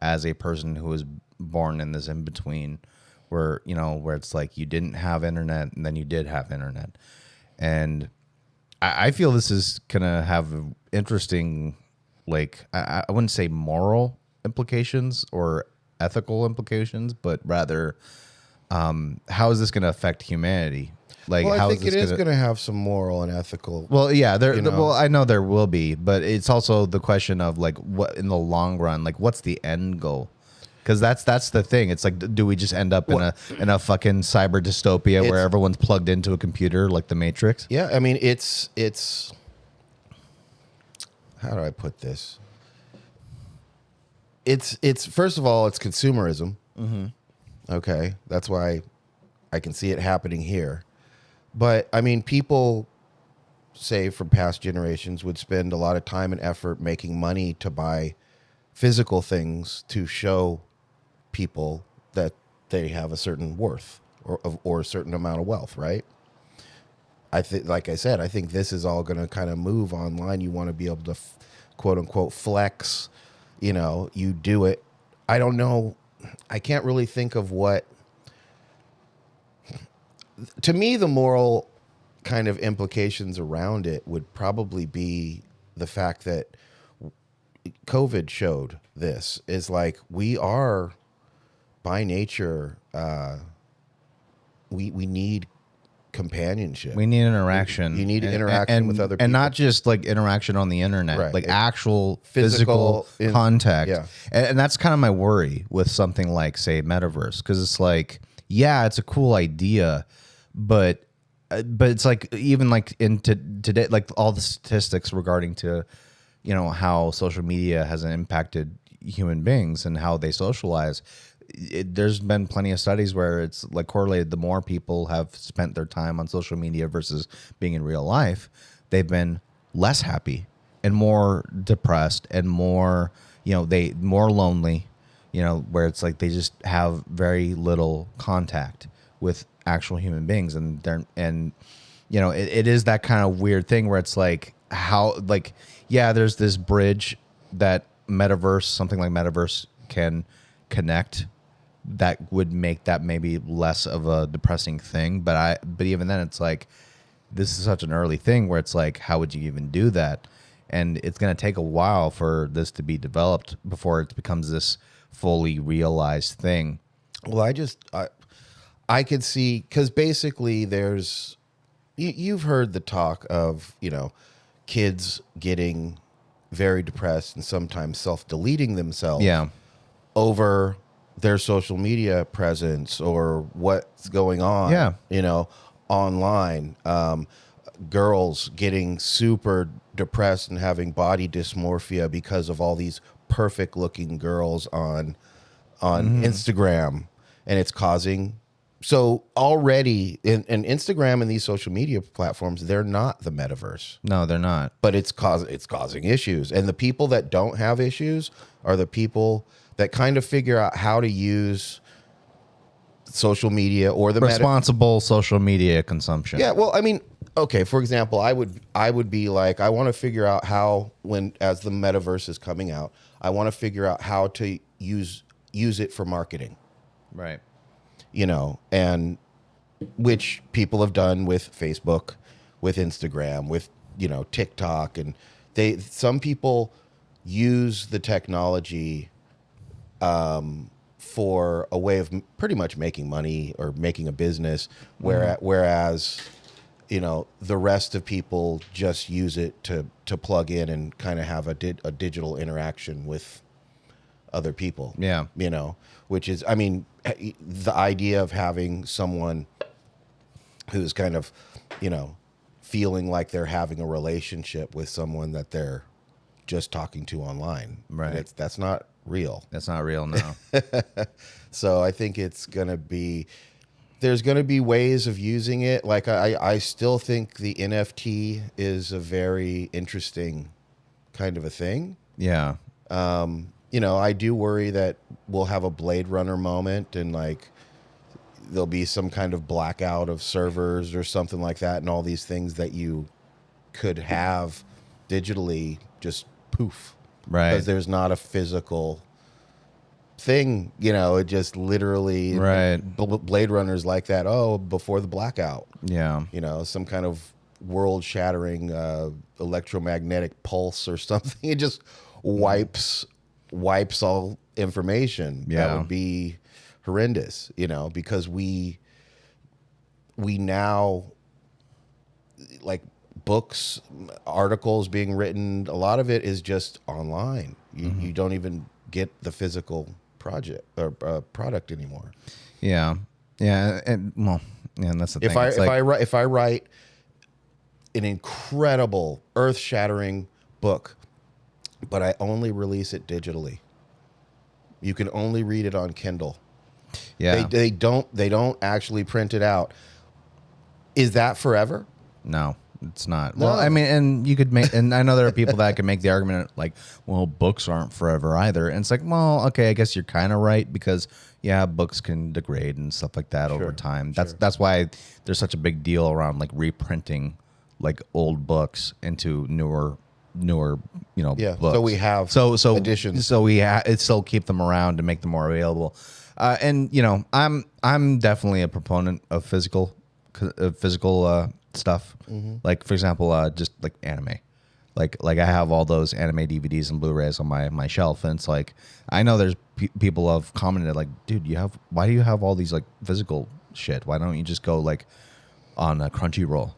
Speaker 1: as a person who was born in this in between, where it's like you didn't have internet and then you did have internet, and I feel this is gonna have interesting, like I wouldn't say moral implications or ethical implications, but rather how is this going to affect humanity? Like,
Speaker 2: well,
Speaker 1: how
Speaker 2: I think
Speaker 1: is
Speaker 2: it is going to have some moral and ethical.
Speaker 1: Well, yeah, well, I know there will be, but it's also the question of like, what in the long run, like, what's the end goal? Because that's the thing. It's like, do we just end up in a fucking cyber dystopia where everyone's plugged into a computer like the Matrix?
Speaker 2: Yeah, I mean, it's. How do I put this? It's first of all, it's consumerism.
Speaker 1: Mm-hmm.
Speaker 2: Okay, that's why I can see it happening here. But I mean, people, say from past generations, would spend a lot of time and effort making money to buy physical things to show people that they have a certain worth or a certain amount of wealth, right? I think, like I said, I think this is all going to kind of move online. You want to be able to, quote unquote, flex. You do it. I don't know. I can't really think of what. To me, the moral kind of implications around it would probably be the fact that COVID showed this is like we are by nature. We need companionship.
Speaker 1: We need interaction.
Speaker 2: You need interaction with other people.
Speaker 1: And not just like interaction on the internet,
Speaker 2: Right.
Speaker 1: like actual physical contact.
Speaker 2: Yeah.
Speaker 1: And that's kind of my worry with something like, say, Metaverse. Because it's like, yeah, it's a cool idea, but it's like, even like today, like all the statistics regarding to, how social media has impacted human beings and how they socialize. There's been plenty of studies where it's like correlated. The more people have spent their time on social media versus being in real life, they've been less happy and more depressed and more, more lonely, where it's like they just have very little contact with actual human beings. And it is that kind of weird thing where it's like there's this bridge that something like Metaverse can connect that would make that maybe less of a depressing thing. But even then it's like, this is such an early thing where it's like, how would you even do that? And it's going to take a while for this to be developed before it becomes this fully realized thing.
Speaker 2: Well, I could see, because basically you've heard the talk of, kids getting very depressed and sometimes self-deleting themselves over their social media presence or what's going on, online. Girls getting super depressed and having body dysmorphia because of all these perfect looking girls on Instagram, and it's causing. So already in Instagram and these social media platforms, they're not the metaverse.
Speaker 1: No, they're not.
Speaker 2: But it's causing issues. And the people that don't have issues are the people that kind of figure out how to use social media or the
Speaker 1: responsible social media consumption.
Speaker 2: Yeah, well, I mean, okay, for example, I would be like, I want to figure out how, as the metaverse is coming out, I want to figure out how to use it for marketing.
Speaker 1: Right.
Speaker 2: And which people have done with Facebook, with Instagram, with, TikTok. And some people use the technology for a way of pretty much making money or making a business, whereas, the rest of people just use it to plug in and kind of have a digital interaction with other people.
Speaker 1: Yeah.
Speaker 2: Which is, I mean, the idea of having someone who's kind of, feeling like they're having a relationship with someone that they're just talking to online.
Speaker 1: Right.
Speaker 2: That's not real.
Speaker 1: That's not real, no.
Speaker 2: So I think there's going to be ways of using it. Like I still think the NFT is a very interesting kind of a thing.
Speaker 1: Yeah.
Speaker 2: I do worry that we'll have a Blade Runner moment and like there'll be some kind of blackout of servers or something like that, and all these things that you could have digitally just poof.
Speaker 1: Right.
Speaker 2: Because there's not a physical thing, it just literally,
Speaker 1: right.
Speaker 2: Blade Runner's like that. Oh, before the blackout.
Speaker 1: Yeah.
Speaker 2: Some kind of world shattering electromagnetic pulse or something. It just wipes all information.
Speaker 1: Yeah.
Speaker 2: That would be horrendous, because we now, like, books, articles being written, a lot of it is just online. You don't even get the physical project or product anymore.
Speaker 1: Yeah. And that's the thing.
Speaker 2: If I write an incredible, earth-shattering book, but I only release it digitally, you can only read it on Kindle.
Speaker 1: Yeah.
Speaker 2: They don't actually print it out. Is that forever?
Speaker 1: No. It's not.
Speaker 2: No.
Speaker 1: Well, I mean, and you could make, and I know there are people that can make the argument like, well, books aren't forever either. And it's like, well, okay, I guess you're kind of right because yeah, books can degrade and stuff like that over time. That's why there's such a big deal around like reprinting like old books into newer
Speaker 2: Yeah,
Speaker 1: books.
Speaker 2: so we have
Speaker 1: so
Speaker 2: editions.
Speaker 1: So it still keep them around to make them more available. And I'm definitely a proponent of physical stuff. Like for example, just like anime. Like I have all those anime DVDs and Blu-rays on my shelf, and it's like I know there's people have commented like, dude, why do you have all these like physical shit? Why don't you just go like on a Crunchyroll?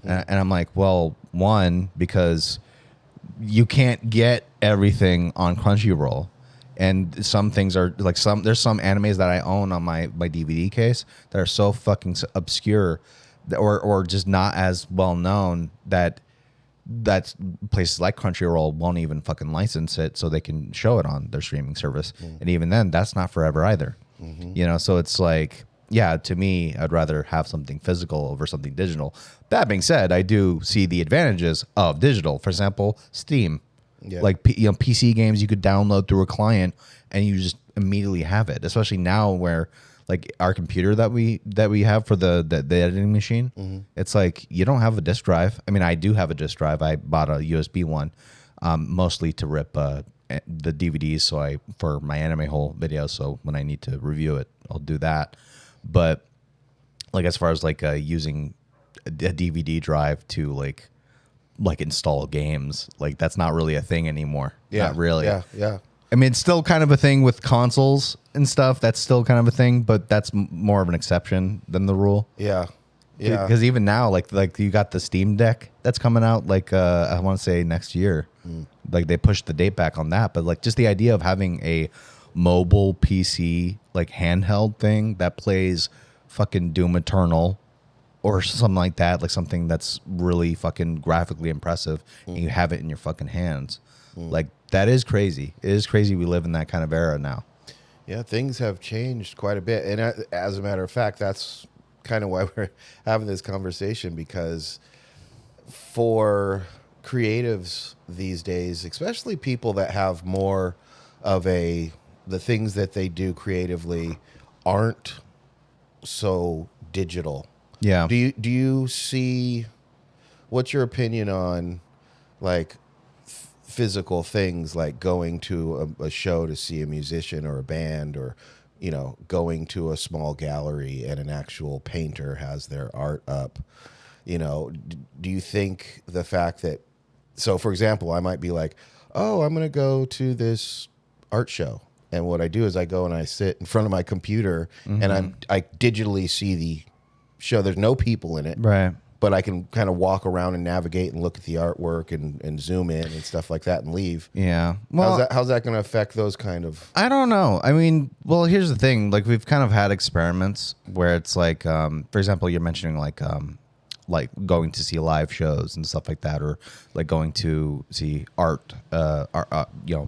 Speaker 1: And I'm like, well, one, because you can't get everything on Crunchyroll, and some things are like there's some animes that I own on my DVD case that are so fucking obscure or just not as well known that places like Crunchyroll won't even fucking license it so they can show it on their streaming service. And even then, that's not forever either. So it's like, yeah, to me, I'd rather have something physical over something digital. That being said, I do see the advantages of digital. For example, Steam.
Speaker 2: Yeah.
Speaker 1: Like PC games you could download through a client and you just immediately have it. Especially now where like our computer that we have for the editing machine, it's like you don't have a disk drive. I mean, I do have a disk drive. I bought a USB one, mostly to rip the DVDs for my anime hole videos. So when I need to review it, I'll do that. But like as far as like using a DVD drive to like install games, like that's not really a thing anymore.
Speaker 2: Yeah,
Speaker 1: Not really.
Speaker 2: Yeah.
Speaker 1: I mean, it's still kind of a thing with consoles and stuff. That's still kind of a thing, but that's more of an exception than the rule.
Speaker 2: Yeah.
Speaker 1: Because even now, like you got the Steam Deck that's coming out, like I want to say next year. Like they pushed the date back on that, but like just the idea of having a mobile PC like handheld thing that plays fucking Doom Eternal or something like that, like something that's really fucking graphically impressive, and you have it in your fucking hands. Like that is crazy. It is crazy we live in that kind of era now.
Speaker 2: Yeah, things have changed quite a bit. And as a matter of fact, that's kind of why we're having this conversation, because for creatives these days, especially people that have more of the things that they do creatively aren't so digital.
Speaker 1: Yeah.
Speaker 2: Do you see, what's your opinion on like physical things, like going to a show to see a musician or a band, or going to a small gallery and an actual painter has their art up? Do you think the fact that, so for example, I might be like, oh, I'm going to go to this art show, and what I do is I go and I sit in front of my computer and I digitally see the show. There's no people in it,
Speaker 1: Right.
Speaker 2: but I can kind of walk around and navigate and look at the artwork and zoom in and stuff like that and leave.
Speaker 1: Yeah. Well,
Speaker 2: How's that going to affect those kind of?
Speaker 1: I don't know. I mean, well, here's the thing. Like we've kind of had experiments where it's like, for example, you're mentioning like going to see live shows and stuff like that, or like going to see art,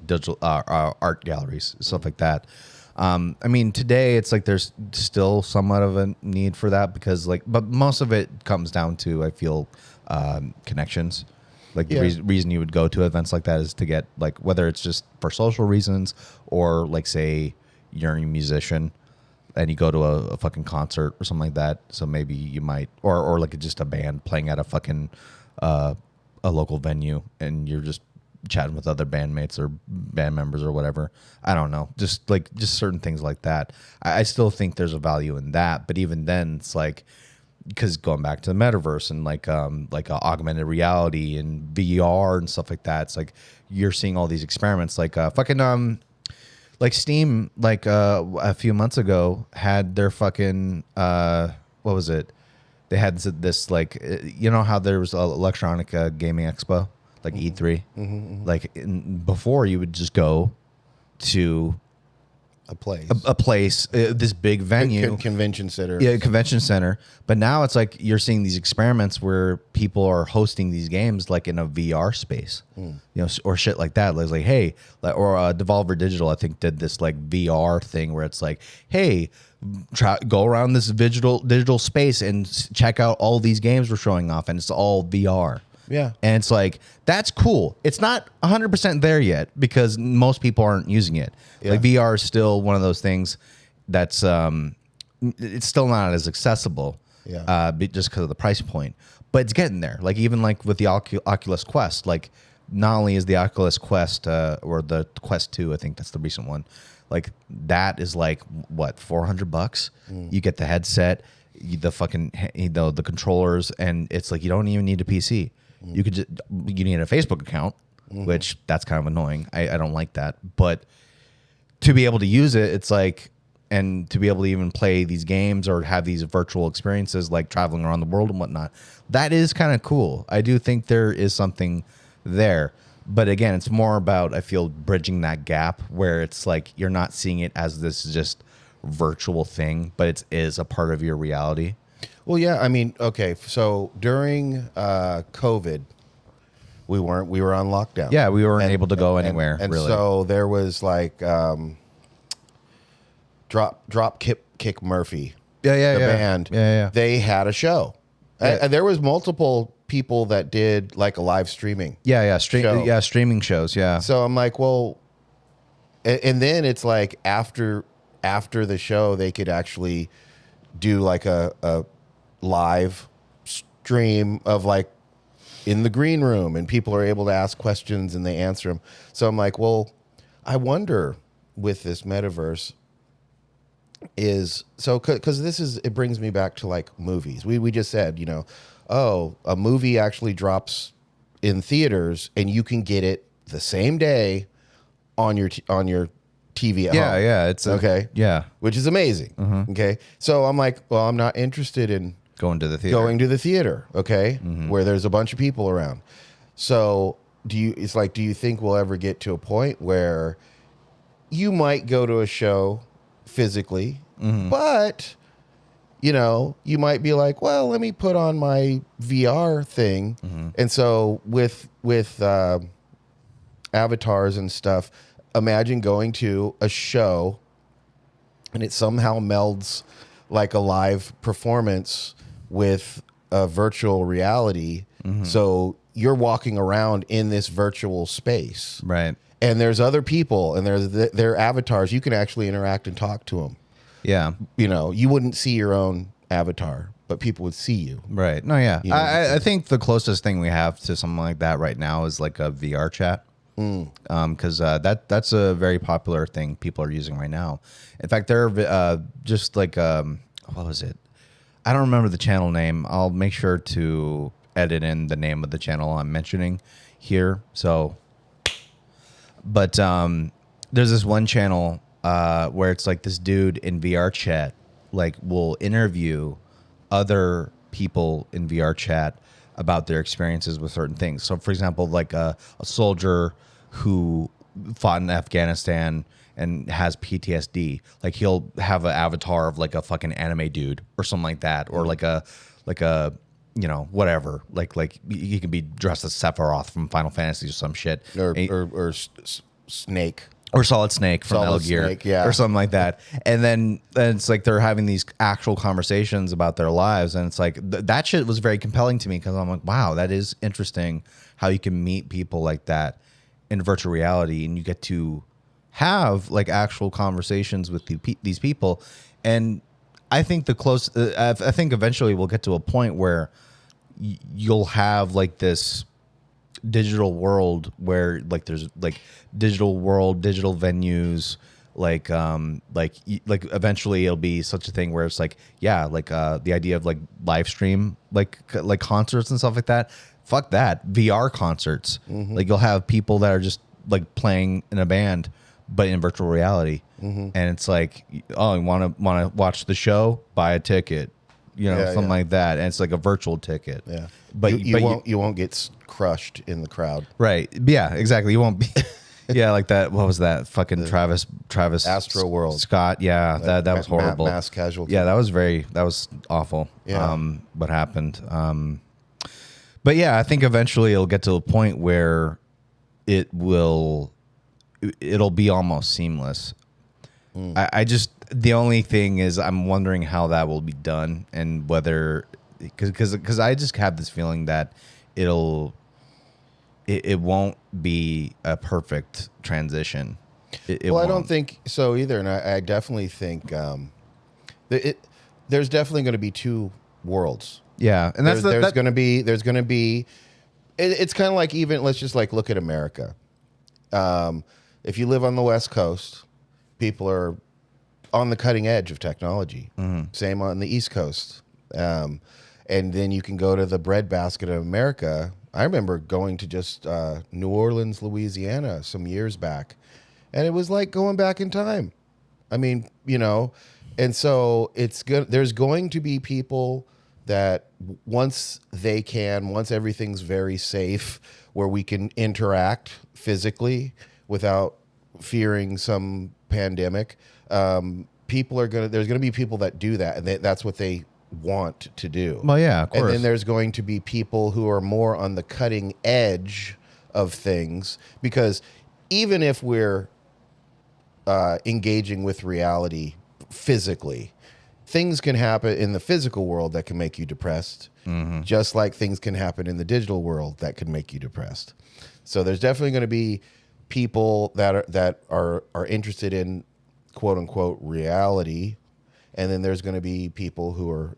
Speaker 1: digital art galleries, stuff like that. I mean, today it's like there's still somewhat of a need for that because but most of it comes down to, I feel, connections. Like the reason you would go to events like that is to get like, whether it's just for social reasons or like say you're a musician and you go to a fucking concert or something like that. So maybe you might, or like just a band playing at a fucking, a local venue and you're just chatting with other bandmates or band members or whatever. I don't know. Just certain things like that. I still think there's a value in that. But even then it's like, because going back to the metaverse and like augmented reality and VR and stuff like that, it's like you're seeing all these experiments like like Steam, like a few months ago had their fucking what was it? They had this like how there was an electronic gaming expo like E3, like before you would just go to
Speaker 2: a place.
Speaker 1: a place, this big venue,
Speaker 2: Convention center.
Speaker 1: yeah, convention center. But now it's like you're seeing these experiments where people are hosting these games like in a VR space, you know, or shit like that. Like, hey, or Devolver Digital, I think, did this like VR thing where it's like, hey, go around this digital space and check out all these games we're showing off, and it's all VR.
Speaker 2: Yeah.
Speaker 1: And it's like, that's cool. It's not 100% there yet because most people aren't using it.
Speaker 2: Yeah.
Speaker 1: Like VR is still one of those things that's it's still not as accessible.
Speaker 2: Yeah.
Speaker 1: Just because of the price point. But it's getting there. Like even like with the Oculus Quest, like not only is the Oculus Quest or the Quest 2, I think that's the recent one. Like that is like what, $400? You get the headset, the fucking the controllers, and it's like you don't even need a PC. You could you need a Facebook account, which that's kind of annoying. I don't like that. But to be able to use it, it's like, and to be able to even play these games or have these virtual experiences like traveling around the world and whatnot, that is kind of cool. I do think there is something there. But again, it's more about, I feel, bridging that gap where it's like you're not seeing it as this just virtual thing, but it is a part of your reality.
Speaker 2: Well, yeah. I mean, okay. So during COVID, we were on lockdown.
Speaker 1: Yeah, we weren't able to go anywhere.
Speaker 2: And
Speaker 1: really.
Speaker 2: so there was like Drop Kick Murphy.
Speaker 1: The
Speaker 2: band.
Speaker 1: Yeah.
Speaker 2: They had a show.
Speaker 1: Yeah.
Speaker 2: And there was multiple people that did like a live streaming.
Speaker 1: Yeah, streaming shows. Yeah.
Speaker 2: So I'm like, well, and then it's like after the show, they could actually do like a live stream of like in the green room, and people are able to ask questions and they answer them. So I'm like, well, I wonder with this metaverse is so, because it brings me back to like movies. We just said, you know, oh, a movie actually drops in theaters and you can get it the same day on your TV at home.
Speaker 1: Yeah, it's
Speaker 2: okay.
Speaker 1: Yeah,
Speaker 2: Which is amazing. Okay. So I'm like, well, I'm not interested in
Speaker 1: going to the theater.
Speaker 2: Okay, where there's a bunch of people around. So do you think we'll ever get to a point where you might go to a show physically, but you know, you might be like, well, let me put on my VR thing. And so with avatars and stuff, imagine going to a show and it somehow melds like a live performance with a virtual reality. So you're walking around in this virtual space.
Speaker 1: Right.
Speaker 2: And there's other people and their avatars. You can actually interact and talk to them.
Speaker 1: Yeah.
Speaker 2: You know, you wouldn't see your own avatar, but people would see you.
Speaker 1: Right. No, yeah.
Speaker 2: You know,
Speaker 1: I think the closest thing we have to something like that right now is like a VR chat. Because that's a very popular thing people are using right now. In fact, they're just like, what was it? I don't remember the channel name. I'll make sure to edit in the name of the channel I'm mentioning here. So, but there's this one channel where it's like this dude in VR chat like will interview other people in VR chat about their experiences with certain things. So, for example, like a soldier who fought in Afghanistan and has PTSD, like he'll have an avatar of like a fucking anime dude or something like that, or like a you know, whatever, like he can be dressed as Sephiroth from Final Fantasy or some shit,
Speaker 2: or Snake.
Speaker 1: Or Solid Snake from Metal Gear,
Speaker 2: Snake, yeah.
Speaker 1: or something like that. And then it's like they're having these actual conversations about their lives, and it's like that shit was very compelling to me because I'm like, wow, that is interesting how you can meet people like that in virtual reality, and you get to have like actual conversations with these people. And I think I think eventually we'll get to a point where you'll have like this digital world where like there's like digital venues, like eventually it'll be such a thing where it's like, yeah, like the idea of like live stream like concerts and stuff like that. Fuck that. VR concerts. Like you'll have people that are just like playing in a band but in virtual reality. And it's like, oh, you want to watch the show? Buy a ticket. You know, something like that. And it's like a virtual ticket.
Speaker 2: Yeah.
Speaker 1: But
Speaker 2: you won't get crushed in the crowd.
Speaker 1: Right. Yeah, exactly. You won't be Yeah, like that. What was that? Fucking Travis
Speaker 2: Astro World.
Speaker 1: Scott. Yeah, that was horrible.
Speaker 2: Mass casualty.
Speaker 1: Yeah, that was awful.
Speaker 2: Yeah.
Speaker 1: What happened? But yeah, I think eventually it'll get to a point where it'll be almost seamless. I just, the only thing is I'm wondering how that will be done and whether, because I just have this feeling that it won't be a perfect transition. It
Speaker 2: Well, I
Speaker 1: won't.
Speaker 2: don't think so either, and I definitely think there's definitely going to be two worlds.
Speaker 1: Yeah, and that's
Speaker 2: There's going to be. It's kind of like, even let's just like look at America. If you live on the West Coast, people are on the cutting edge of technology. Same on the East Coast. And then you can go to the breadbasket of America. I remember going to just New Orleans, Louisiana some years back, and it was like going back in time. I mean, and so it's good. There's going to be people that once everything's very safe, where we can interact physically without fearing some pandemic, there's going to be people that do that, and that's what they want to do.
Speaker 1: Well, yeah, of course.
Speaker 2: And then there's going to be people who are more on the cutting edge of things, because even if we're engaging with reality physically, things can happen in the physical world that can make you depressed, just like things can happen in the digital world that can make you depressed. So there's definitely going to be people that are interested in quote unquote reality, and then there's going to be people who are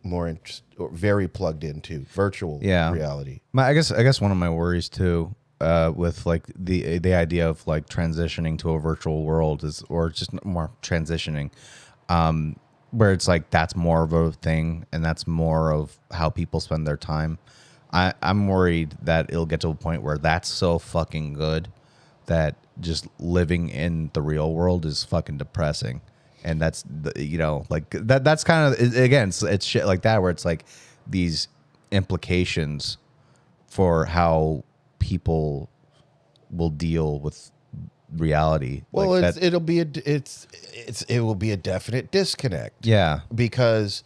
Speaker 2: very plugged into virtual reality.
Speaker 1: I guess one of my worries too, with like the idea of like transitioning to a virtual world or just more transitioning, where it's like that's more of a thing and that's more of how people spend their time. I'm worried that it'll get to a point where that's so fucking good that just living in the real world is fucking depressing. And that's, like that's kind of, again, it's shit like that where it's like these implications for how people will deal with reality.
Speaker 2: Well,
Speaker 1: like
Speaker 2: it will be a definite disconnect.
Speaker 1: Yeah.
Speaker 2: Because,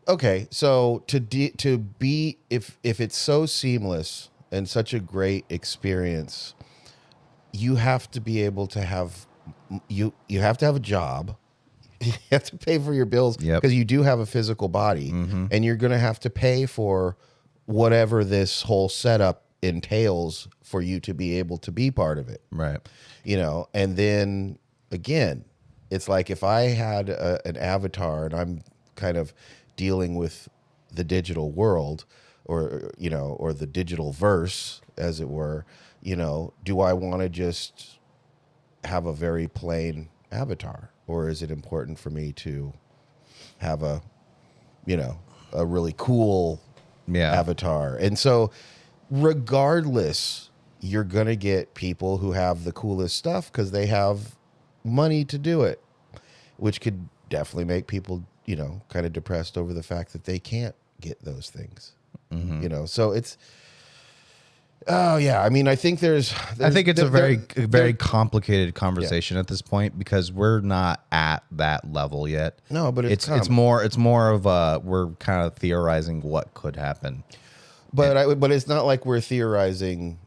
Speaker 2: okay, so if it's so seamless and such a great experience, you have to be able to have you have to have a job. You have to pay for your bills, because you do have a physical body, and you're going to have to pay for whatever this whole setup entails for you to be able to be part of it.
Speaker 1: Right.
Speaker 2: And then again, it's like if I had an avatar and I'm kind of dealing with the digital world, or the digital verse, as it were, do I want to just have a very plain avatar, or is it important for me to have a really cool avatar? And so regardless, you're going to get people who have the coolest stuff because they have money to do it, which could definitely make people, kind of depressed over the fact that they can't get those things. So it's, oh yeah. I mean, I think there's
Speaker 1: I think it's a very complicated conversation at this point, because we're not at that level yet.
Speaker 2: No, but it's
Speaker 1: more of we're kind of theorizing what could happen.
Speaker 2: But it's not like we're theorizing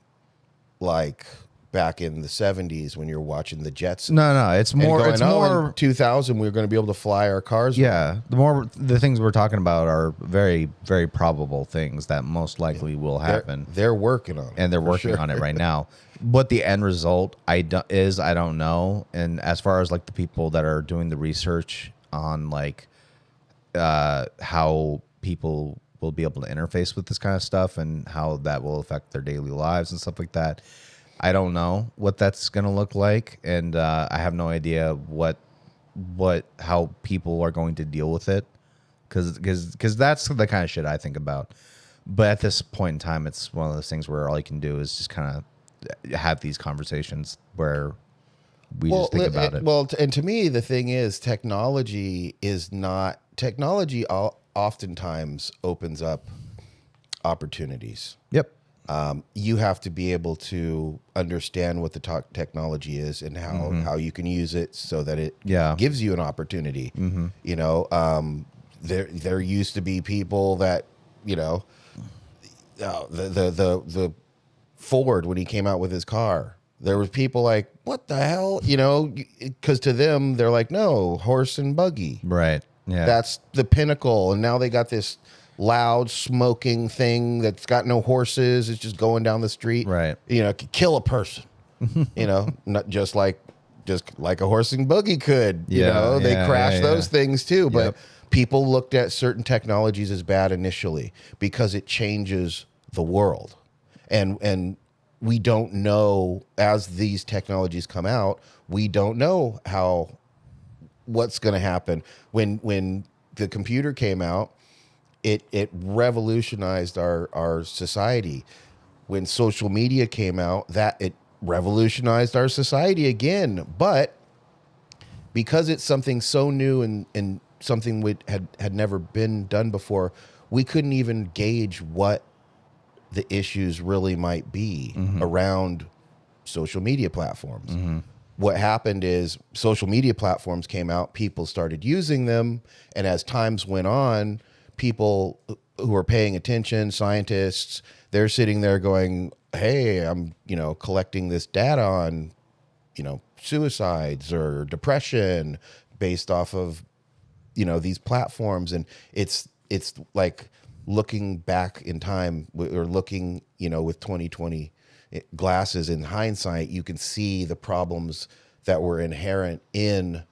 Speaker 2: like back in the 70s when you're watching the Jets.
Speaker 1: No, it's more. It's more.
Speaker 2: In 2000, we were going to be able to fly our cars.
Speaker 1: Yeah, the things we're talking about are very, very probable things that most likely will happen.
Speaker 2: They're working on it,
Speaker 1: and they're working on it right now. What the end result I don't know. And as far as like the people that are doing the research on like how people will be able to interface with this kind of stuff and how that will affect their daily lives and stuff like that, I don't know what that's going to look like, and I have no idea how people are going to deal with it, because that's the kind of shit I think about. But at this point in time, it's one of those things where all you can do is just kind of have these conversations where we just think about it.
Speaker 2: Well, and to me, the thing is, technology oftentimes opens up opportunities.
Speaker 1: Yep.
Speaker 2: You have to be able to understand what the technology is and how you can use it so that it gives you an opportunity. You know, there used to be people that, you know, the Ford, when he came out with his car, there was people like, what the hell? You know, because to them, they're like, no, horse and buggy.
Speaker 1: Right. Yeah.
Speaker 2: That's the pinnacle. And now they got this loud smoking thing that's got no horses. It's just going down the street.
Speaker 1: Right.
Speaker 2: You know, it could kill a person. You know, not just like a horse and buggy could. You know, they crash those things too. But people looked at certain technologies as bad initially because it changes the world. And we don't know, as these technologies come out, we don't know what's going to happen. When the computer came out, it revolutionized our society. When social media came out, that it revolutionized our society again. But because it's something so new and something had never been done before, we couldn't even gauge what the issues really might be around social media platforms. What happened is social media platforms came out, people started using them, and as times went on, people who are paying attention, scientists, they're sitting there going, hey, I'm, you know, collecting this data on, you know, suicides or depression based off of, you know, these platforms. And it's like looking back in time, or looking, you know, with 2020 glasses, in hindsight, you can see the problems that were inherent in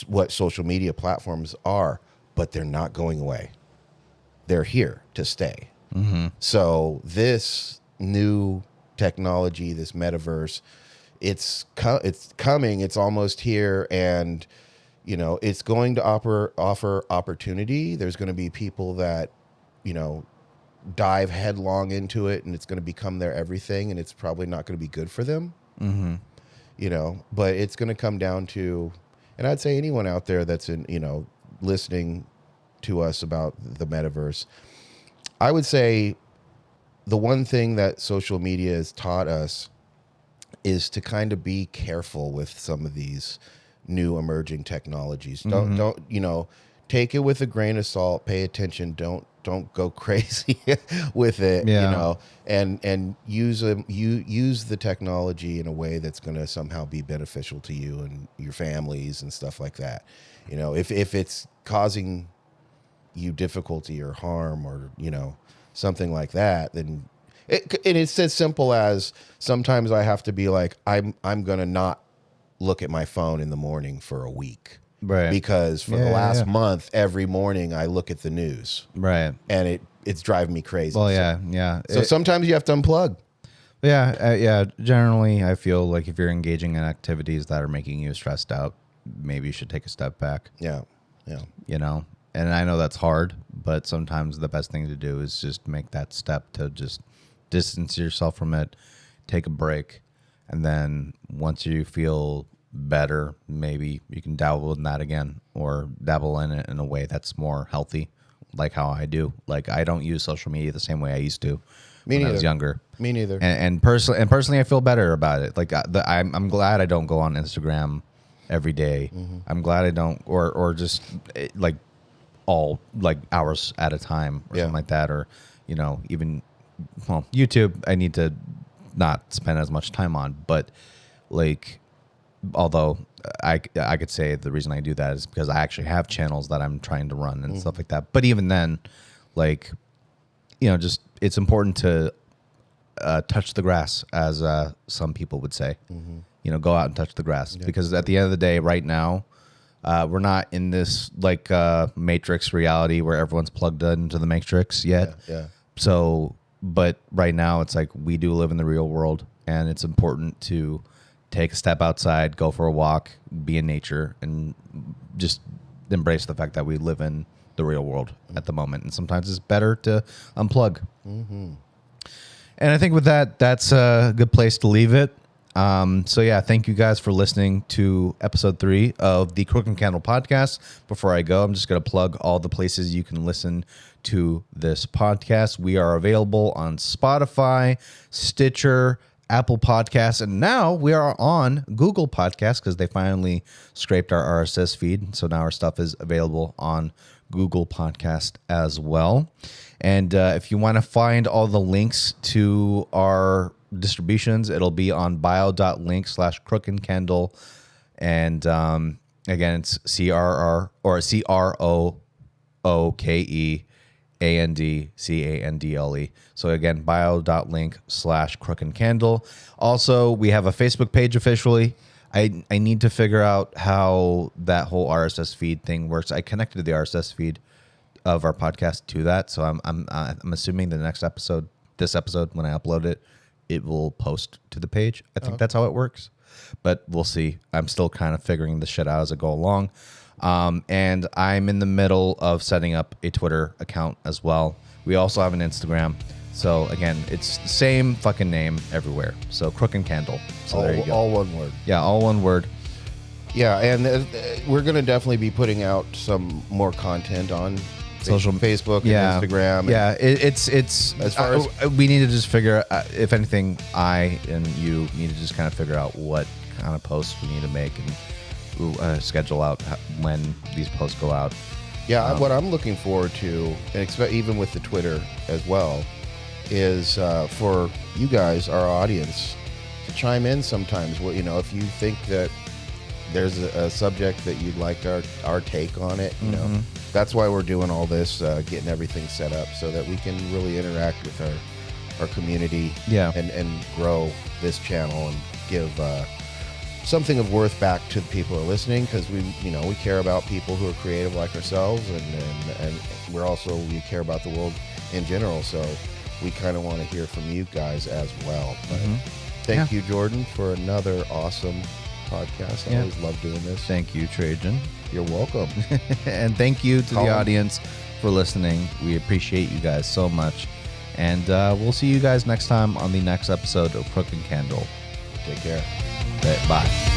Speaker 2: what social media platforms are, but they're not going away. They're here to stay. So this new technology, this metaverse, it's coming. It's almost here, and you know, it's going to offer opportunity. There's going to be people that, you know, dive headlong into it, and it's going to become their everything, and it's probably not going to be good for them. You know, but it's going to come down to, and I'd say anyone out there that's you know, listening to us about the metaverse, I would say the one thing that social media has taught us is to kind of be careful with some of these new emerging technologies. Don't, you know, take it with a grain of salt, pay attention, don't go crazy with it, you know, and use the technology in a way that's going to somehow be beneficial to you and your families and stuff like that. You know, if it's causing you difficulty or harm, or, you know, something like that, then it's as simple as sometimes I have to be like, I'm going to not look at my phone in the morning for a week.
Speaker 1: Right.
Speaker 2: Because for the last month, every morning I look at the news.
Speaker 1: Right.
Speaker 2: And it's driving me crazy.
Speaker 1: Well, yeah.
Speaker 2: So sometimes you have to unplug.
Speaker 1: Yeah. Generally, I feel like if you're engaging in activities that are making you stressed out, maybe you should take a step back.
Speaker 2: Yeah.
Speaker 1: You know, and I know that's hard, but sometimes the best thing to do is just make that step to just distance yourself from it, take a break, and then once you feel better, maybe you can dabble in that again, or dabble in it in a way that's more healthy, like how I do. Like, I don't use social media the same way I used to when I was younger.
Speaker 2: Me neither.
Speaker 1: And personally, I feel better about it. Like, I'm glad I don't go on Instagram every day. I'm glad I don't, or just like all like hours at a time or something like that, or, you know, even, well, YouTube I need to not spend as much time on, but like, although I could say the reason I do that is because I actually have channels that I'm trying to run and stuff like that. But even then, like, you know, just it's important to touch the grass, as some people would say. You know, go out and touch the grass, because at the end of the day, right now, we're not in this like Matrix reality where everyone's plugged into the Matrix yet.
Speaker 2: Yeah.
Speaker 1: So, but right now it's like we do live in the real world, and it's important to take a step outside, go for a walk, be in nature, and just embrace the fact that we live in the real world at the moment. And sometimes it's better to unplug. And I think with that, that's a good place to leave it. So yeah, thank you guys for listening to episode 3 of the Crooke and Candle podcast. Before I go, I'm just going to plug all the places you can listen to this podcast. We are available on Spotify, Stitcher, Apple Podcasts, and now we are on Google Podcasts because they finally scraped our RSS feed. So now our stuff is available on Google Podcast as well. And if you want to find all the links to our distributions, it'll be on bio.link/Crooke and Candle. And again, it's CRR or CROOKEANDCANDLE. So again, bio.link/Crooke and Candle. Also, we have a Facebook page officially. I need to figure out how that whole RSS feed thing works. I connected the RSS feed of our podcast to that, so I'm assuming this episode when I upload it, it will post to the page. I think that's how it works, but we'll see. I'm still kind of figuring this shit out as I go along. And I'm in the middle of setting up a Twitter account as well. We also have an Instagram. So again, it's the same fucking name everywhere. So Crooke and Candle. So there you go.
Speaker 2: All one word.
Speaker 1: Yeah, all one word.
Speaker 2: Yeah, and we're going to definitely be putting out some more content on Facebook and Instagram.
Speaker 1: Yeah, it's
Speaker 2: as far as
Speaker 1: we need to just figure out, if anything, I and you need to just kind of figure out what kind of posts we need to make and schedule out when these posts go out.
Speaker 2: Yeah, what I'm looking forward to, and even with the Twitter as well, is for you guys, our audience, to chime in sometimes. Well, if you think that there's a subject that you'd like our take on it, that's why we're doing all this, getting everything set up so that we can really interact with our community, and grow this channel and give something of worth back to the people who are listening, because we care about people who are creative like ourselves, and we care about the world in general. So we kind of want to hear from you guys as well. But thank you, Jordan, for another awesome podcast. I always love doing this.
Speaker 1: Thank you, Trejen.
Speaker 2: You're welcome.
Speaker 1: And thank you to the audience for listening. We appreciate you guys so much. And we'll see you guys next time on the next episode of Crooke and Candle.
Speaker 2: Take care.
Speaker 1: Bye.